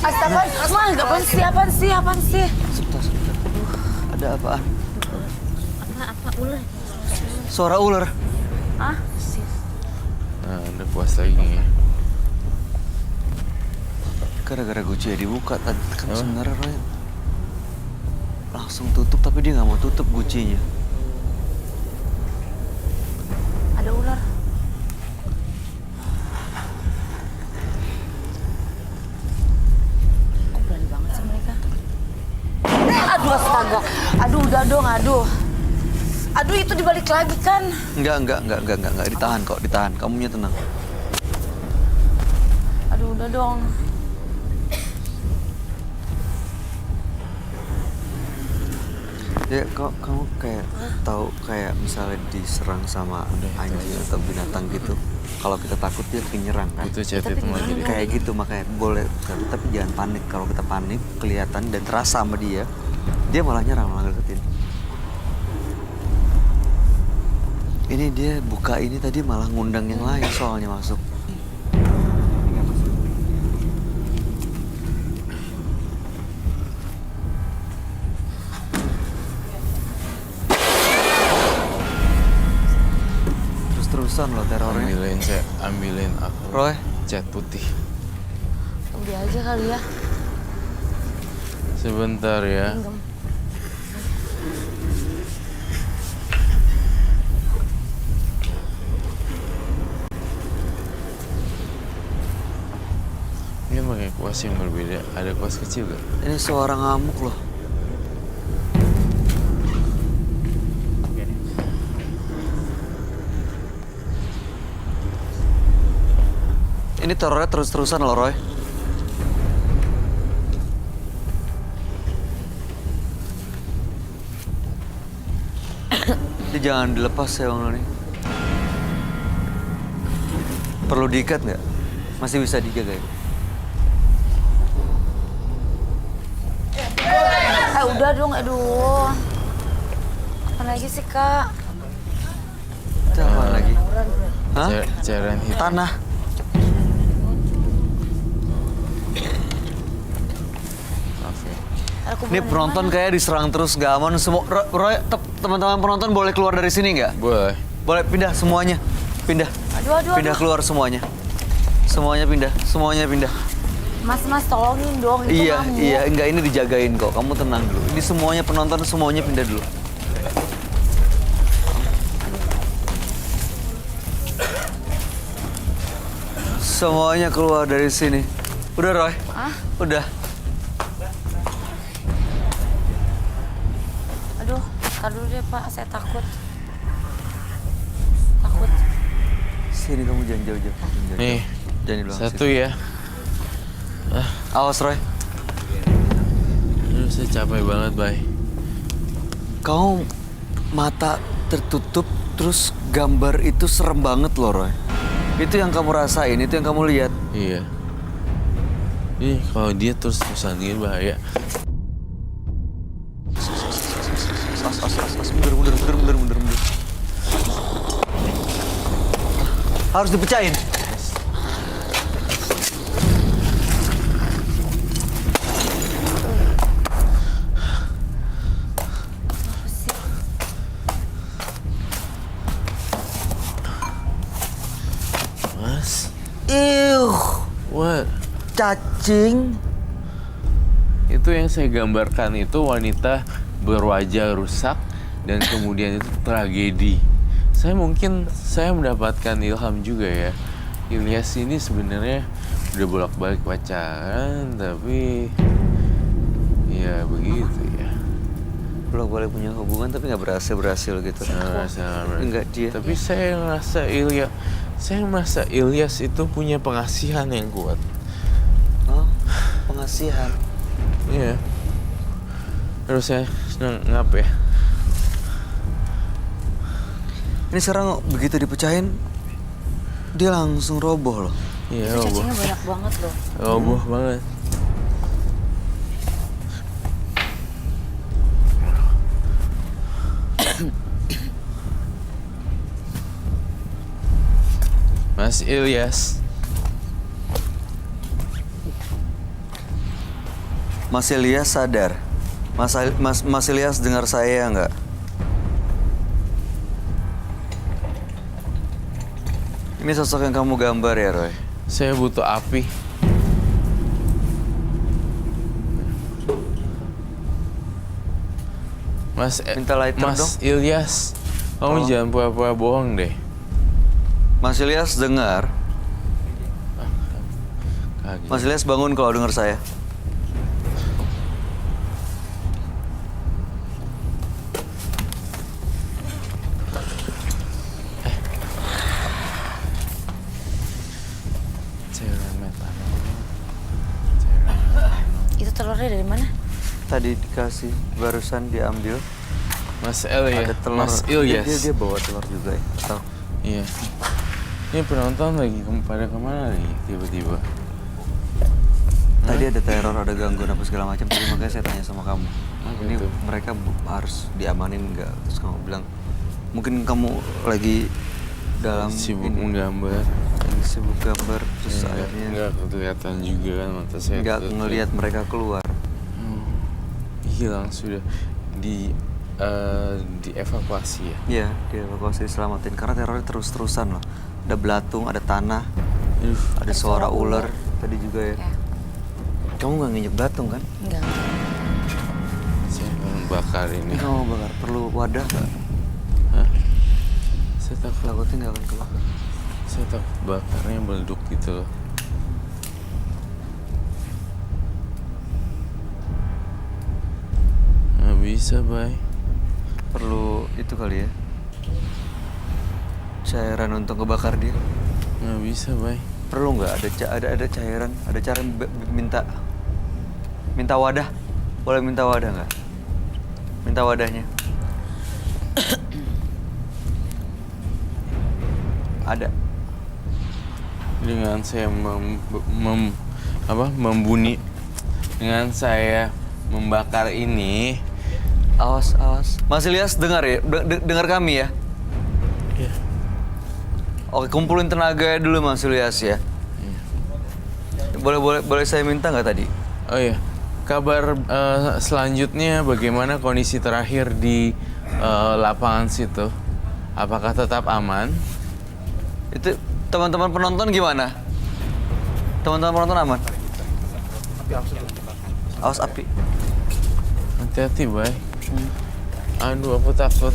Astaga, Mas, apaan sih? Sebentar, sebentar. Ada apaan? Apa ular? Suara ular. Ah, Nah, udah puas lagi nih. Gara-gara guci ya dibuka tadi kan Oh. sebenarnya Roy langsung tutup tapi dia nggak mau tutup gucinya. ada ular. Kok berani banget sih mereka? Aduh, astaga. Aduh, udah dong, aduh. Aduh, itu dibalik lagi kan? Enggak, ditahan kok, ditahan. Kamunya tenang. Aduh, udah dong. Ya, kamu kayak tahu kayak misalnya diserang sama anjing atau binatang gitu. Kalau kita takut dia nyerang kan. Butuh cat hitam lagi deh. Kayak gitu makanya boleh, tapi jangan panik. Kalau kita panik kelihatan dan terasa sama dia malah nyerang, malah deketin. Ini dia buka ini tadi malah ngundang yang lain soalnya masuk. terus-terusan loh terornya. Ambilin aku Roy, cat putih. Udah aja kali ya. Sebentar ya. Pinggem. Ini pakai kuas yang berbeda. Ada kuas kecil gak? ini suara ngamuk loh. Ini terornya terus-terusan loh, Roy. Ini jangan dilepas ya Bang Doni. Perlu diikat nggak? Masih bisa dijaga ya? Udah dong, aduh. Apa lagi sih, Kak? Itu apa lagi? Hah? Cairan hitam. Tanah. Maaf ya. Ini penonton kayak diserang terus gak aman. Semua Roy, teman-teman penonton boleh keluar dari sini nggak? Boleh. Boleh pindah semuanya. Pindah. Aduh. Pindah keluar semuanya. Semuanya pindah. Semuanya pindah. Mas, tolongin dong. Itu Iya, ngamuk. iya. Enggak, ini dijagain kok. Kamu tenang dulu. Ini semuanya penonton semuanya pindah dulu. Semuanya keluar dari sini. Udah, Roy? Hah? Udah. Aduh, tar dulu deh, Pak. Saya takut. Takut. Sini kamu jangan jauh-jauh. Nih, Jangan di luar satu situ. ya. Awas, Roy. Aduh, saya capek banget, Bay. Kamu mata tertutup terus gambar itu serem banget loh, Roy. Itu yang kamu rasain, itu yang kamu lihat. Iya. Ih, kalau dia terus-terusan gini bahaya. Mundur. Harus dipecahin. Mas, what? Cacing. Itu yang saya gambarkan itu wanita berwajah rusak dan kemudian itu tragedi. Saya mendapatkan ilham juga ya. Ilyas ini sebenarnya udah bolak-balik pacaran, tapi ya begitu ya. Belum boleh punya hubungan tapi nggak berhasil gitu. Enggak dia. Tapi saya merasa Ilyas itu punya pengasihan yang kuat. Oh, pengasihan. Iya. Terus saya ngap ya. Ini sekarang begitu dipecahin, dia langsung roboh loh. Iya, Itu roboh. cacingnya banyak banget loh. Roboh banget. Mas Ilyas. Mas Ilyas sadar. Mas Ilyas dengar saya nggak? Ini sosok yang kamu gambar ya, Roy? Saya butuh api. Minta lighter Mas dong. Ilyas, kamu jangan pura-pura bohong deh. Mas Ilyas dengar. Kaget. Mas Ilyas bangun kalau dengar saya. Cairan metanol. Itu telurnya dari mana? Tadi dikasih, barusan diambil. Mas Ilyas. Ada telur. Mas Ilyas. Dia bawa telur juga ya. Tahu. Iya. Ini penonton lagi pada kemana nih tiba-tiba? Tadi ada teror, ada gangguan apa segala macam. Jadi makanya saya tanya sama kamu. Ini gitu. mereka harus diamanin nggak? Terus kamu bilang, mungkin kamu lagi dalam Sibuk ini, menggambar. lagi sibuk gambar. Terus Ya, akhirnya nggak kelihatan juga kan mata saya. nggak tertutup. ngelihat mereka keluar. Hilang sudah di dievakuasi ya? Iya, dievakuasi diselamatin karena terornya terus-terusan loh. Ada belatung, ada tanah, ada suara ular tadi juga ya. Ya, Kamu nggak nginjek belatung kan? enggak. Saya akan bakar ini. Kamu mau bakar, perlu wadah nggak? Hah? Saya takut, Takutnya nggak akan kebakar. saya takut bakarnya meleduk gitu loh. Nggak bisa, Bay. Perlu itu kali ya? Cairan untuk ngebakar dia. Nggak bisa, Bay. Perlu nggak ada cairan? Ada cara minta wadah? Boleh minta wadah nggak? Minta wadahnya. Ada. Dengan saya dengan saya membakar ini, Awas, awas. Mas Ilyas dengar ya, dengar kami ya. Iya. Oke, kumpulin tenaga dulu Mas Ilyas ya. Boleh saya minta nggak tadi? oh ya, kabar selanjutnya bagaimana kondisi terakhir di lapangan situ? Apakah tetap aman? Itu teman-teman penonton gimana? Teman-teman penonton aman? Awas api. Hati-hati, Bay. Aduh, aku takut.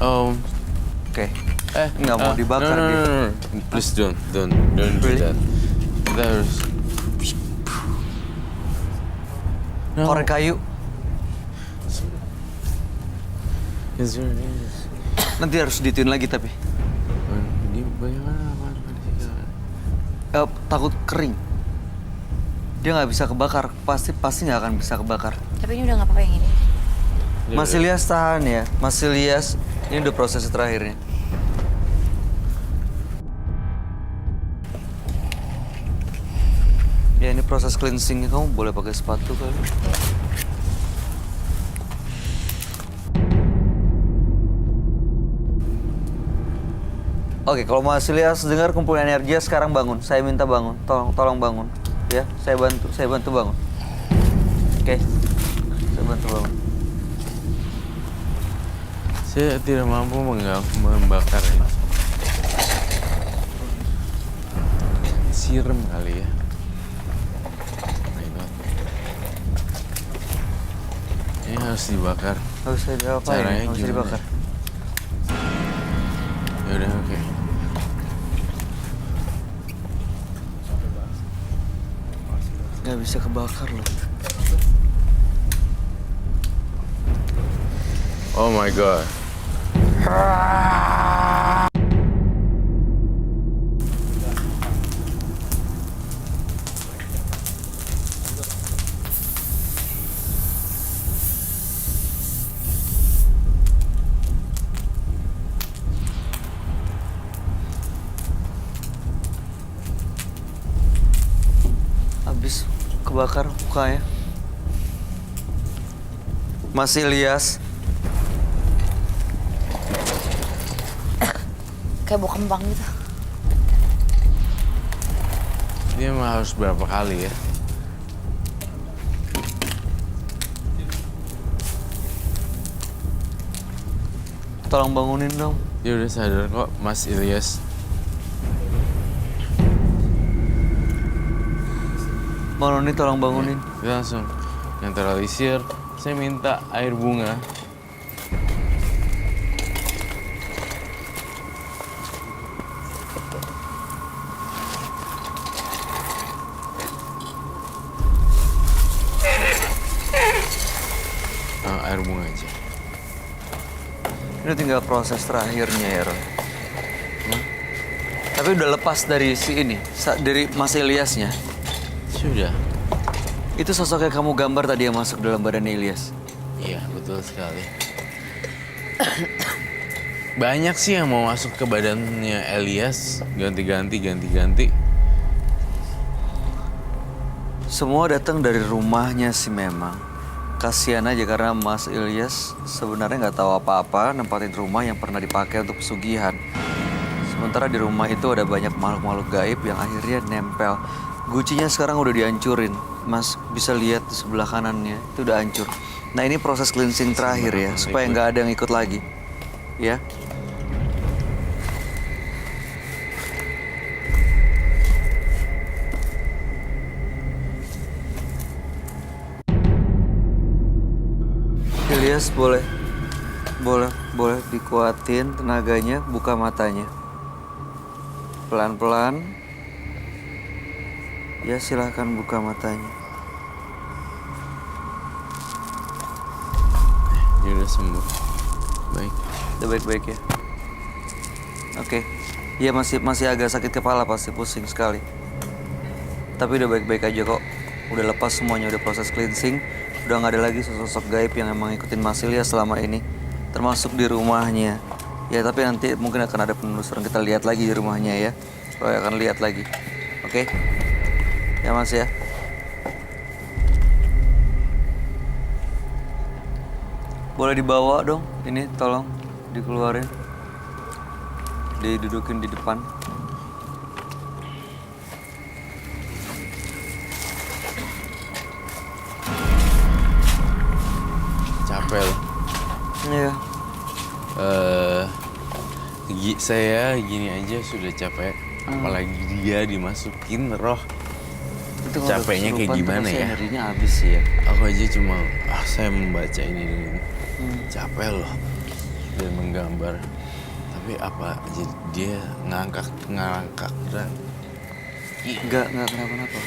Oke. Nggak mau dibakar no, dia. no. Please don't do Really? that. Kita harus. No. Korek kayu. Yes, sir. Nanti harus dituin lagi tapi. Di bagaimana apa? Takut kering. Dia nggak bisa kebakar. Pasti nggak akan bisa kebakar. Tapi ini udah nggak apa-apa yang ini. Mas Ilyas tahan ya. Mas Ilyas, ini udah proses terakhirnya. Ya ini proses cleansingnya, kamu boleh pakai sepatu kali. Oke, kalau Mas Ilyas dengar kumpulin energi sekarang bangun. Saya minta bangun, tolong bangun. Ya, saya bantu bangun. Oke, saya bantu bangun. Saya tidak mampu membakar ini. Sirem kali ya. My God. Ini harus dibakar. Harus saya diapain? Caranya Harus gimana? dibakar. Ya udah, oke. Nggak bisa kebakar loh. Oh my God. Habis kebakar mukanya. Mas Ilyas, Kayak bau kembang gitu. Dia mah harus berapa kali ya? tolong bangunin dong. Dia udah sadar kok, Mas Ilyas. Noni tolong bangunin. Kita langsung neutralisir. Saya minta air bunga. Air bunga aja. Ini tinggal proses terakhirnya ya, Ron. Tapi udah lepas dari si ini, dari Mas Ilyasnya. Sudah. Itu sosok yang kamu gambar tadi yang masuk dalam badan Ilyas. Iya, betul sekali. Banyak sih yang mau masuk ke badannya Elias, ganti-ganti. Semua datang dari rumahnya sih memang. Kasihan aja karena Mas Ilyas sebenarnya nggak tahu apa-apa nempatin rumah yang pernah dipakai untuk pesugihan. Sementara di rumah itu ada banyak makhluk-makhluk gaib yang akhirnya nempel. Gucinya sekarang udah dihancurin. Mas bisa lihat di sebelah kanannya, itu udah hancur. Nah ini proses cleansing terakhir ya, supaya nggak ada yang ikut lagi. Ya. Ilyas boleh dikuatin tenaganya, buka matanya. Pelan-pelan. Ya silahkan buka matanya. Dia udah sembuh. Baik. Udah baik-baik ya. Oke. Iya masih agak sakit kepala, pasti pusing sekali. Tapi udah baik-baik aja kok. Udah lepas semuanya, udah proses cleansing. Udah nggak ada lagi sosok gaib yang emang ngikutin Mas Ilyas selama ini. Termasuk di rumahnya. Ya tapi nanti mungkin akan ada penelusuran, kita lihat lagi di rumahnya ya. Roy akan lihat lagi. Oke? Ya Mas ya. Boleh dibawa dong, ini tolong dikeluarin. Didudukin di depan. Capek loh. Iya. Saya gini aja sudah capek. Apalagi dia dimasukin roh. Itu kalau Capeknya kayak kesurupan tuh gimana pasti ya? Energinya habis sih ya. Aku aja cuma saya membaca ini capek loh dan menggambar. Tapi apa jadi dia ngangkat dan Enggak kenapa-napa.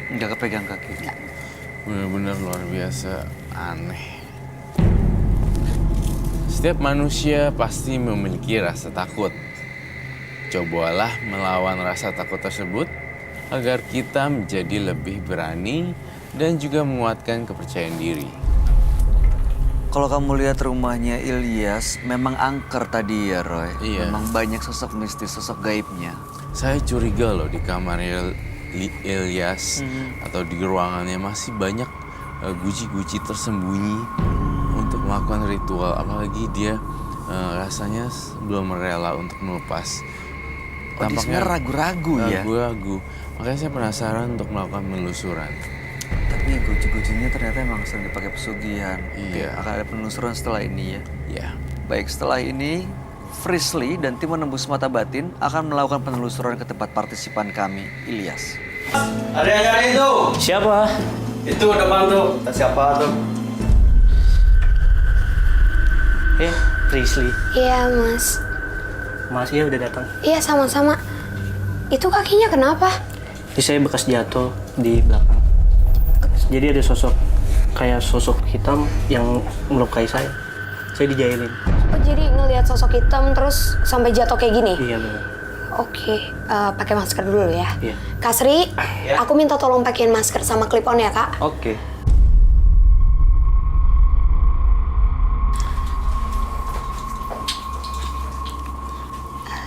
Enggak kepegang kaki. benar-benar luar biasa aneh. Setiap manusia pasti memiliki rasa takut. Cobalah melawan rasa takut tersebut agar kita menjadi lebih berani dan juga menguatkan kepercayaan diri. Kalau kamu lihat rumahnya Ilyas, memang angker tadi ya Roy. Iya. Memang banyak sosok mistis, sosok gaibnya. Saya curiga loh di kamar Ilyas atau di ruangannya masih banyak guci-guci tersembunyi untuk melakukan ritual. Apalagi dia rasanya belum rela untuk melepas. Oh, dia sebenarnya ragu-ragu ya? Ragu-ragu. Makanya saya penasaran untuk melakukan penelusuran. Tapi guci-gucinya ternyata emang sering dipakai pesugihan. Iya. Akan ada penelusuran setelah ini ya. Ya, Baik, setelah ini Frisly dan tim menembus mata batin akan melakukan penelusuran ke tempat partisipan kami, Ilyas. Ada yang nyari itu? Siapa? Itu depan tuh. Siapa tuh? Prisley. Iya, Mas. Mas ya udah datang. Iya, sama-sama. Itu kakinya kenapa? Jadi saya bekas jatuh di belakang. Jadi ada kayak sosok hitam yang melukai saya. Saya dijailin. Oh, jadi ngelihat sosok hitam terus sampai jatuh kayak gini? Iya benar. Oke, pakai masker dulu ya. Iya. Kak Sri, aku minta tolong pakein masker sama clip on ya, Kak. Oke.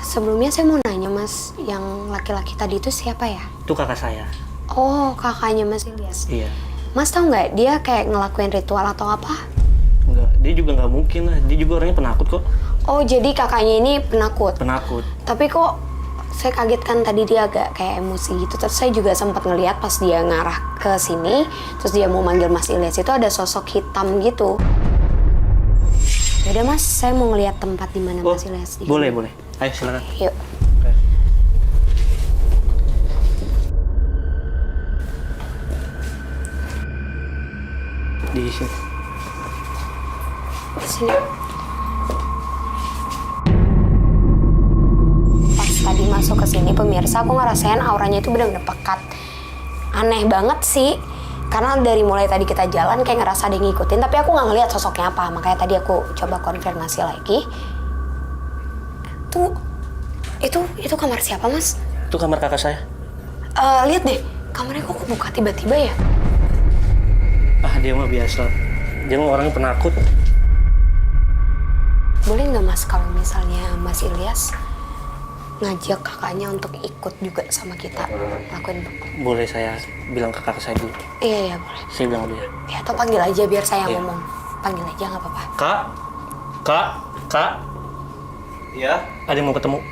Sebelumnya saya mau nanya, Mas, yang laki-laki tadi itu siapa ya? Itu kakak saya. Oh, kakaknya Mas Ilyas. Iya. Mas tahu nggak dia kayak ngelakuin ritual atau apa? Enggak, dia juga nggak mungkin lah. Dia juga orangnya penakut kok. Oh, jadi kakaknya ini penakut. Penakut. Tapi kok saya kaget kan tadi dia agak kayak emosi gitu. Terus saya juga sempat ngeliat pas dia ngarah ke sini, terus dia mau manggil Mas Ilyas itu ada sosok hitam gitu. Yaudah Mas, saya mau ngeliat tempat di mana Mas Ilyas. Boleh, boleh. Ayo silakan. Yuk. Oke. Di sini. Sini. Pas tadi masuk ke sini pemirsa, aku ngerasain auranya itu benar-benar pekat. Aneh banget sih. Karena dari mulai tadi kita jalan kayak ngerasa ada yang ngikutin, tapi aku nggak ngeliat sosoknya apa. Makanya tadi aku coba konfirmasi lagi. Tuh, itu kamar siapa, Mas? Itu kamar kakak saya. Lihat deh, kamarnya kok kebuka tiba-tiba ya? Ah, dia mah biasa. Dia mah orangnya penakut. Boleh nggak Mas kalau misalnya Mas Ilyas ngajak kakaknya untuk ikut juga sama kita lakuin? Boleh saya bilang ke kakak saya dulu? Iya, boleh. Saya bilang dulu ya. Ya, atau panggil aja biar saya Iya. ngomong. Panggil aja nggak apa-apa. Kak. Ya. Ada yang mau ketemu.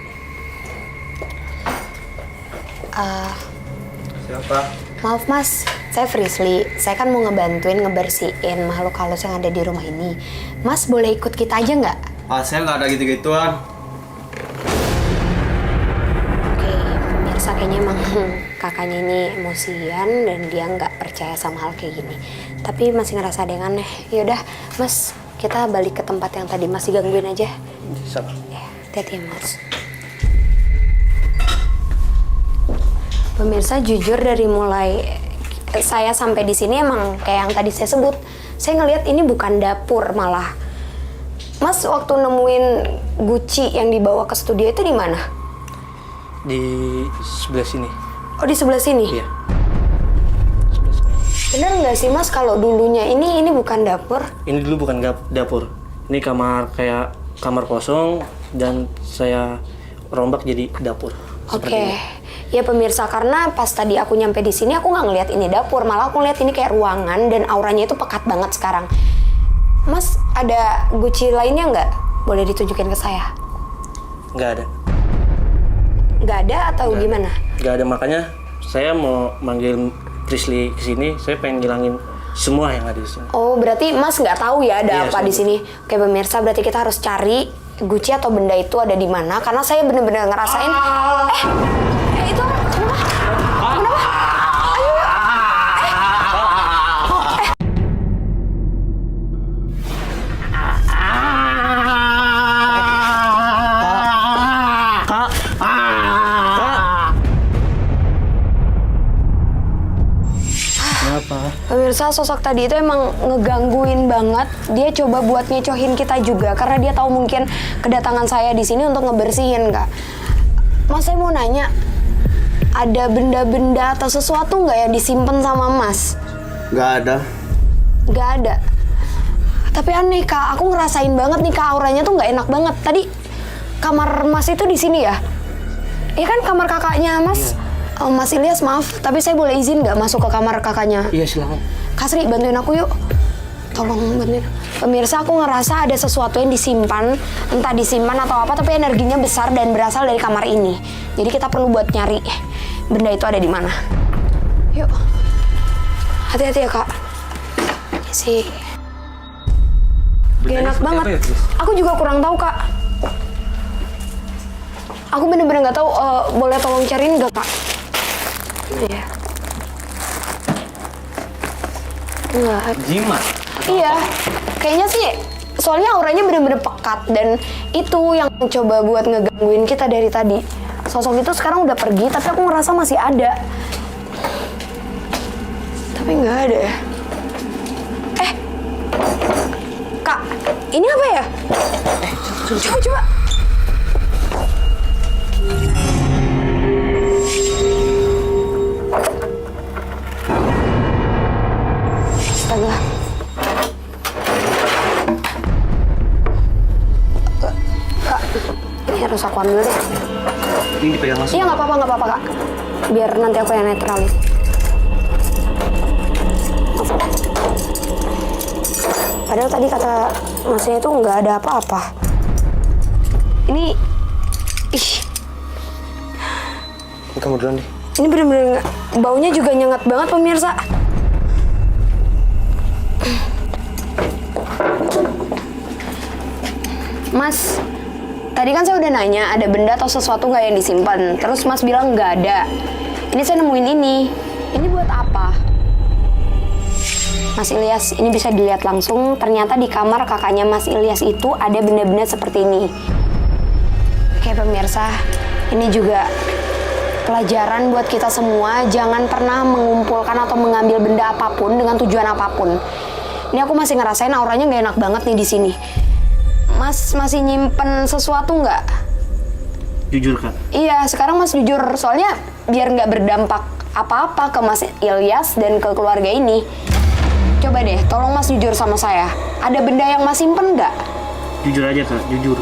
Siapa? Maaf mas, saya Frisly. Saya kan mau ngebantuin ngebersihin makhluk halus yang ada di rumah ini. Mas boleh ikut kita aja nggak? Ah, saya nggak ada gitu-gituan. Oke, pemirsa kayaknya emang kakaknya ini emosian dan dia nggak percaya sama hal kayak gini. Tapi masih ngerasa ada yang aneh. Yaudah, mas, kita balik ke tempat yang tadi mas digangguin aja. Siap. Ya, hati-hati ya mas. Pemirsa, jujur dari mulai saya sampai di sini emang kayak yang tadi saya sebut. Saya ngelihat ini bukan dapur malah. Mas waktu nemuin Gucci yang dibawa ke studio itu di mana? Di sebelah sini. Oh, di sebelah sini? Iya. Sebelah sini. Bener nggak sih mas kalau dulunya ini bukan dapur? Ini dulu bukan dapur. Ini kamar kayak kamar kosong dan saya rombak jadi dapur. Oke. Ya pemirsa, karena pas tadi aku nyampe di sini aku nggak ngeliat ini dapur, malah aku ngeliat ini kayak ruangan dan auranya itu pekat banget sekarang. Mas ada Gucci lainnya nggak? Boleh ditunjukin ke saya? Nggak ada. Nggak ada atau gimana? Nggak ada, makanya saya mau manggil Frisly ke sini. Saya pengen ngilangin semua yang ada di sini. Oh berarti Mas nggak tahu ya ada Iya, apa di sini? Oke pemirsa, berarti kita harus cari Gucci atau benda itu ada di mana? Karena saya bener-bener ngerasain. Itu kenapa? Kenapa? Ayo. Kenapa? Pemirsa, sosok tadi itu emang ngegangguin banget. Dia coba buat ngecohin kita juga karena dia tahu mungkin kedatangan saya di sini untuk ngebersihin, Kak. Mas, saya mau nanya, ada benda-benda atau sesuatu nggak yang disimpan sama Mas? Nggak ada. Nggak ada. Tapi aneh, Kak. Aku ngerasain banget nih, Kak, auranya tuh nggak enak banget. Tadi kamar Mas itu di sini ya? Iya kan kamar kakaknya Mas? Iya. Mas Ilyas, maaf, tapi saya boleh izin nggak masuk ke kamar kakaknya? Iya, silakan. Kak Sri, bantuin aku yuk. Tolong bantuin. Pemirsa, aku ngerasa ada sesuatu yang disimpan, entah disimpan atau apa, tapi energinya besar dan berasal dari kamar ini. Jadi kita perlu buat nyari benda itu ada di mana. Yuk. Hati-hati ya, Kak. Ya sih. Gak enak banget. Aku juga kurang tahu, Kak. Aku bener-bener nggak tahu. Boleh tolong cariin nggak, Kak? Iya. Enggak. Jimat. Iya, kayaknya sih soalnya auranya bener-bener pekat dan itu yang coba buat ngegangguin kita dari tadi. Sosok itu sekarang udah pergi, tapi aku ngerasa masih ada. Tapi nggak ada ya. Kak, ini apa ya? Coba. Astaga. Kak, ini harus aku ambil deh. Ini dipegang langsung. Iya nggak apa-apa Kak. Biar nanti aku yang netralin. Padahal tadi kata masnya itu nggak ada apa-apa. Ini, Ini kamu duluan deh. ini bener-bener baunya juga nyengat banget pemirsa. Mas, tadi kan saya udah nanya ada benda atau sesuatu nggak yang disimpan. Terus Mas bilang nggak ada. Ini saya nemuin ini. Ini buat apa? Mas Ilyas, ini bisa dilihat langsung. Ternyata di kamar kakaknya Mas Ilyas itu ada benda-benda seperti ini. Oke pemirsa, ini juga pelajaran buat kita semua. Jangan pernah mengumpulkan atau mengambil benda apapun dengan tujuan apapun. Ini aku masih ngerasain auranya nggak enak banget nih di sini. Mas masih nyimpen sesuatu nggak? Jujur, Kak. Iya, sekarang Mas jujur. Soalnya biar nggak berdampak apa-apa ke Mas Ilyas dan ke keluarga ini. Coba deh, tolong Mas jujur sama saya. Ada benda yang Mas simpen nggak? Jujur aja, Kak. Jujur.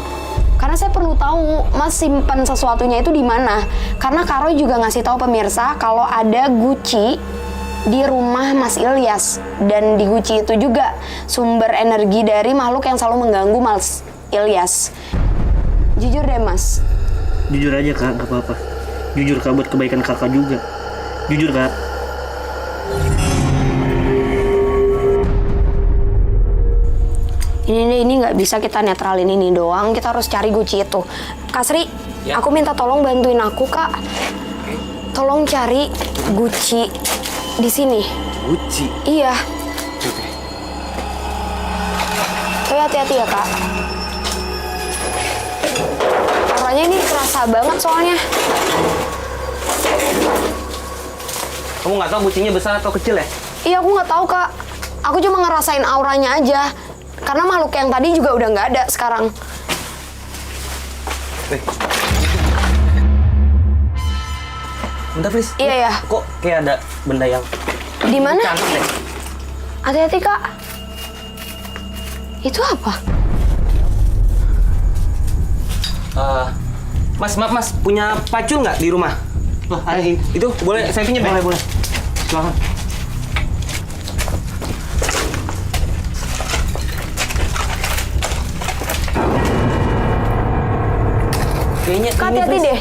Karena saya perlu tahu Mas simpen sesuatunya itu di mana. Karena Kak Roy juga ngasih tahu pemirsa kalau ada Gucci di rumah Mas Ilyas, dan di Gucci itu juga sumber energi dari makhluk yang selalu mengganggu Mas Ilyas. Jujur deh Mas. Jujur aja, Kak. Gak apa-apa. Jujur, Kak, buat kebaikan kakak juga. Jujur, Kak. Ini nggak bisa kita netralin ini doang. Kita harus cari Guci itu. Kak Sri, aku minta tolong bantuin aku, Kak. Tolong cari Guci di sini. Guci. Iya. Tapi hati-hati ya, Kak. Auranya ini kerasa banget soalnya. Kamu nggak tahu Gucinya besar atau kecil ya? Iya, aku nggak tahu, Kak. Aku cuma ngerasain auranya aja. Karena makhluk yang tadi juga udah nggak ada sekarang. Bentar, Fris. Iya, ya. Kok kayak ada benda yang Di mana? cantik deh? Hati-hati, Kak. Itu apa? Mas, maaf mas, punya pacul nggak di rumah? Wah, ada ini. Itu boleh saya pinjam ya? Boleh. Silakan. Kayaknya Kak, ini, hati-hati Fris. deh.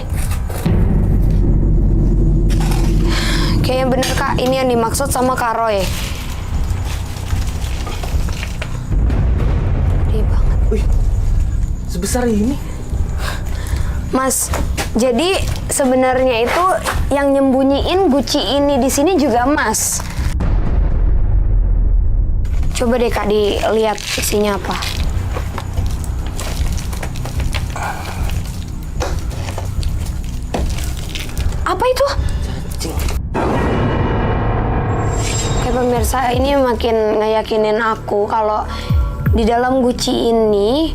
Kayaknya bener, Kak. Ini yang dimaksud sama Kak Roy. Gede banget. Wih, sebesar ini. Mas, jadi sebenarnya itu yang nyembunyiin Guci ini di sini juga Mas. Coba deh Kak dilihat isinya apa. Apa itu? Oke pemirsa, ini makin ngeyakinin aku kalau di dalam Guci ini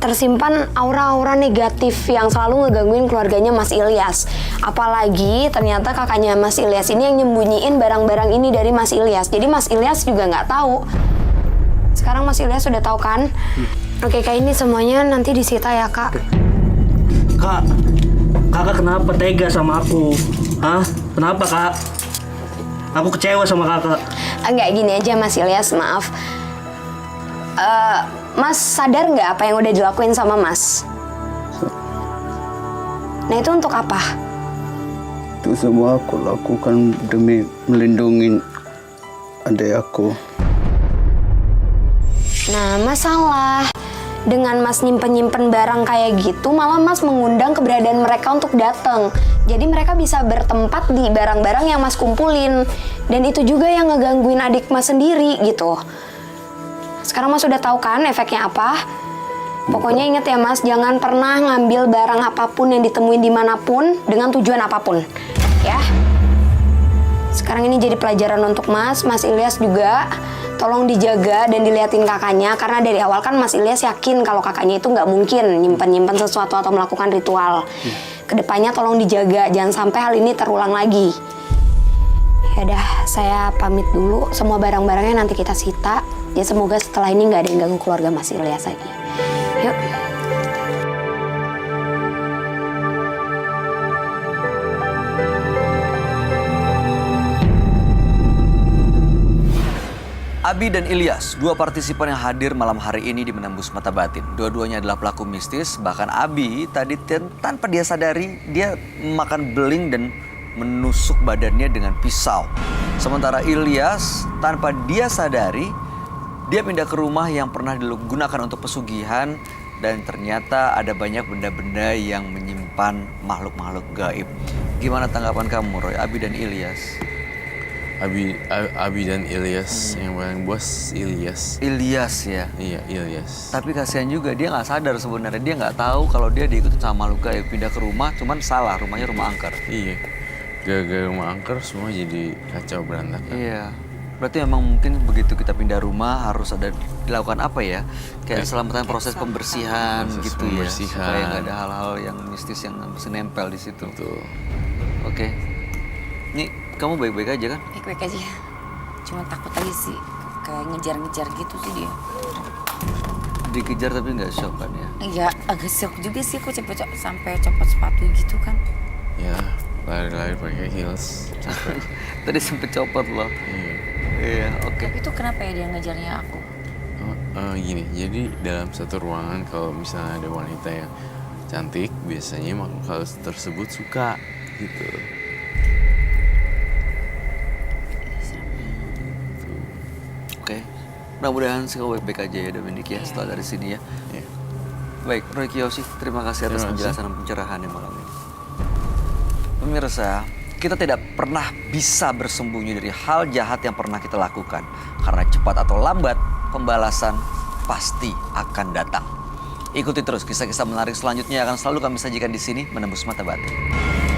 tersimpan aura-aura negatif yang selalu ngegangguin keluarganya Mas Ilyas. Apalagi ternyata kakaknya Mas Ilyas ini yang nyembunyiin barang-barang ini dari Mas Ilyas. Jadi Mas Ilyas juga nggak tahu. Sekarang Mas Ilyas sudah tahu kan? Oke, Kak, ini semuanya nanti disita ya, Kak. Kak, kakak kenapa tega sama aku? Hah? Kenapa, Kak? Aku kecewa sama kakak. Enggak, gini aja Mas Ilyas, maaf. Mas sadar nggak apa yang udah dilakuin sama Mas? Nah itu untuk apa? Itu semua aku lakukan demi melindungi adik aku. Nah masalah dengan Mas nyimpen-nyimpen barang kayak gitu, malah Mas mengundang keberadaan mereka untuk datang. Jadi mereka bisa bertempat di barang-barang yang Mas kumpulin. Dan itu juga yang ngegangguin adik Mas sendiri gitu. Sekarang Mas sudah tahu kan efeknya apa? Pokoknya ingat ya Mas, jangan pernah ngambil barang apapun yang ditemuin dimanapun dengan tujuan apapun, ya. Sekarang ini jadi pelajaran untuk Mas Ilyas juga. Tolong dijaga dan diliatin kakaknya, karena dari awal kan Mas Ilyas yakin kalau kakaknya itu nggak mungkin nyimpan sesuatu atau melakukan ritual. Kedepannya tolong dijaga, jangan sampai hal ini terulang lagi. Ya udah, saya pamit dulu. Semua barang-barangnya nanti kita sita. Ya semoga setelah ini nggak ada yang ganggu keluarga Mas Ilyas lagi. Yuk. Abi dan Ilyas, dua partisipan yang hadir malam hari ini di Menembus Mata Batin. Dua-duanya adalah pelaku mistis, bahkan Abi tadi tanpa dia sadari, dia makan beling dan menusuk badannya dengan pisau. Sementara Ilyas tanpa dia sadari, dia pindah ke rumah yang pernah digunakan untuk pesugihan dan ternyata ada banyak benda-benda yang menyimpan makhluk-makhluk gaib. Gimana tanggapan kamu, Roy, Abi dan Ilyas? Abi dan Ilyas, yang paling bos Ilyas. Ilyas ya? Iya, Ilyas. Tapi kasihan juga, dia nggak sadar sebenarnya. Dia nggak tahu kalau dia diikuti sama makhluk gaib. Pindah ke rumah, cuman salah, rumahnya rumah angker. Iya, gara-gara rumah angker semua jadi kacau berantakan. Iya, berarti memang mungkin begitu kita pindah rumah harus ada dilakukan apa ya? Kayak selamatan proses pembersihan Proses gitu pembersihan. ya. Supaya nggak ada hal-hal yang mistis yang bisa nempel di situ. Betul. Oke. Nih, kamu baik-baik aja kan? Baik-baik aja. Cuma takut aja sih. Kayak ngejar-ngejar gitu sih dia. Dikejar tapi nggak shock kan ya? Iya, agak shock juga sih. Aku sampai copot sepatu gitu kan. Ya, lari-lari pakai heels. Capek. Tadi sempet copot loh. Iya. Iya, oke. Tapi itu kenapa ya dia ngejarnya aku? Gini, jadi dalam satu ruangan kalau misalnya ada wanita yang cantik, biasanya makhluk halus tersebut suka gitu. Mudah-mudahan sih kau baik-baik aja ya Dominic ya setelah dari sini ya. Iya. Baik, Roy Kiyoshi, terima kasih atas Terima kasih. penjelasan dan pencerahannya malam ini. Pemirsa, kita tidak pernah bisa bersembunyi dari hal jahat yang pernah kita lakukan. Karena cepat atau lambat, pembalasan pasti akan datang. Ikuti terus kisah-kisah menarik selanjutnya yang akan selalu kami sajikan di sini, Menembus Mata Batin.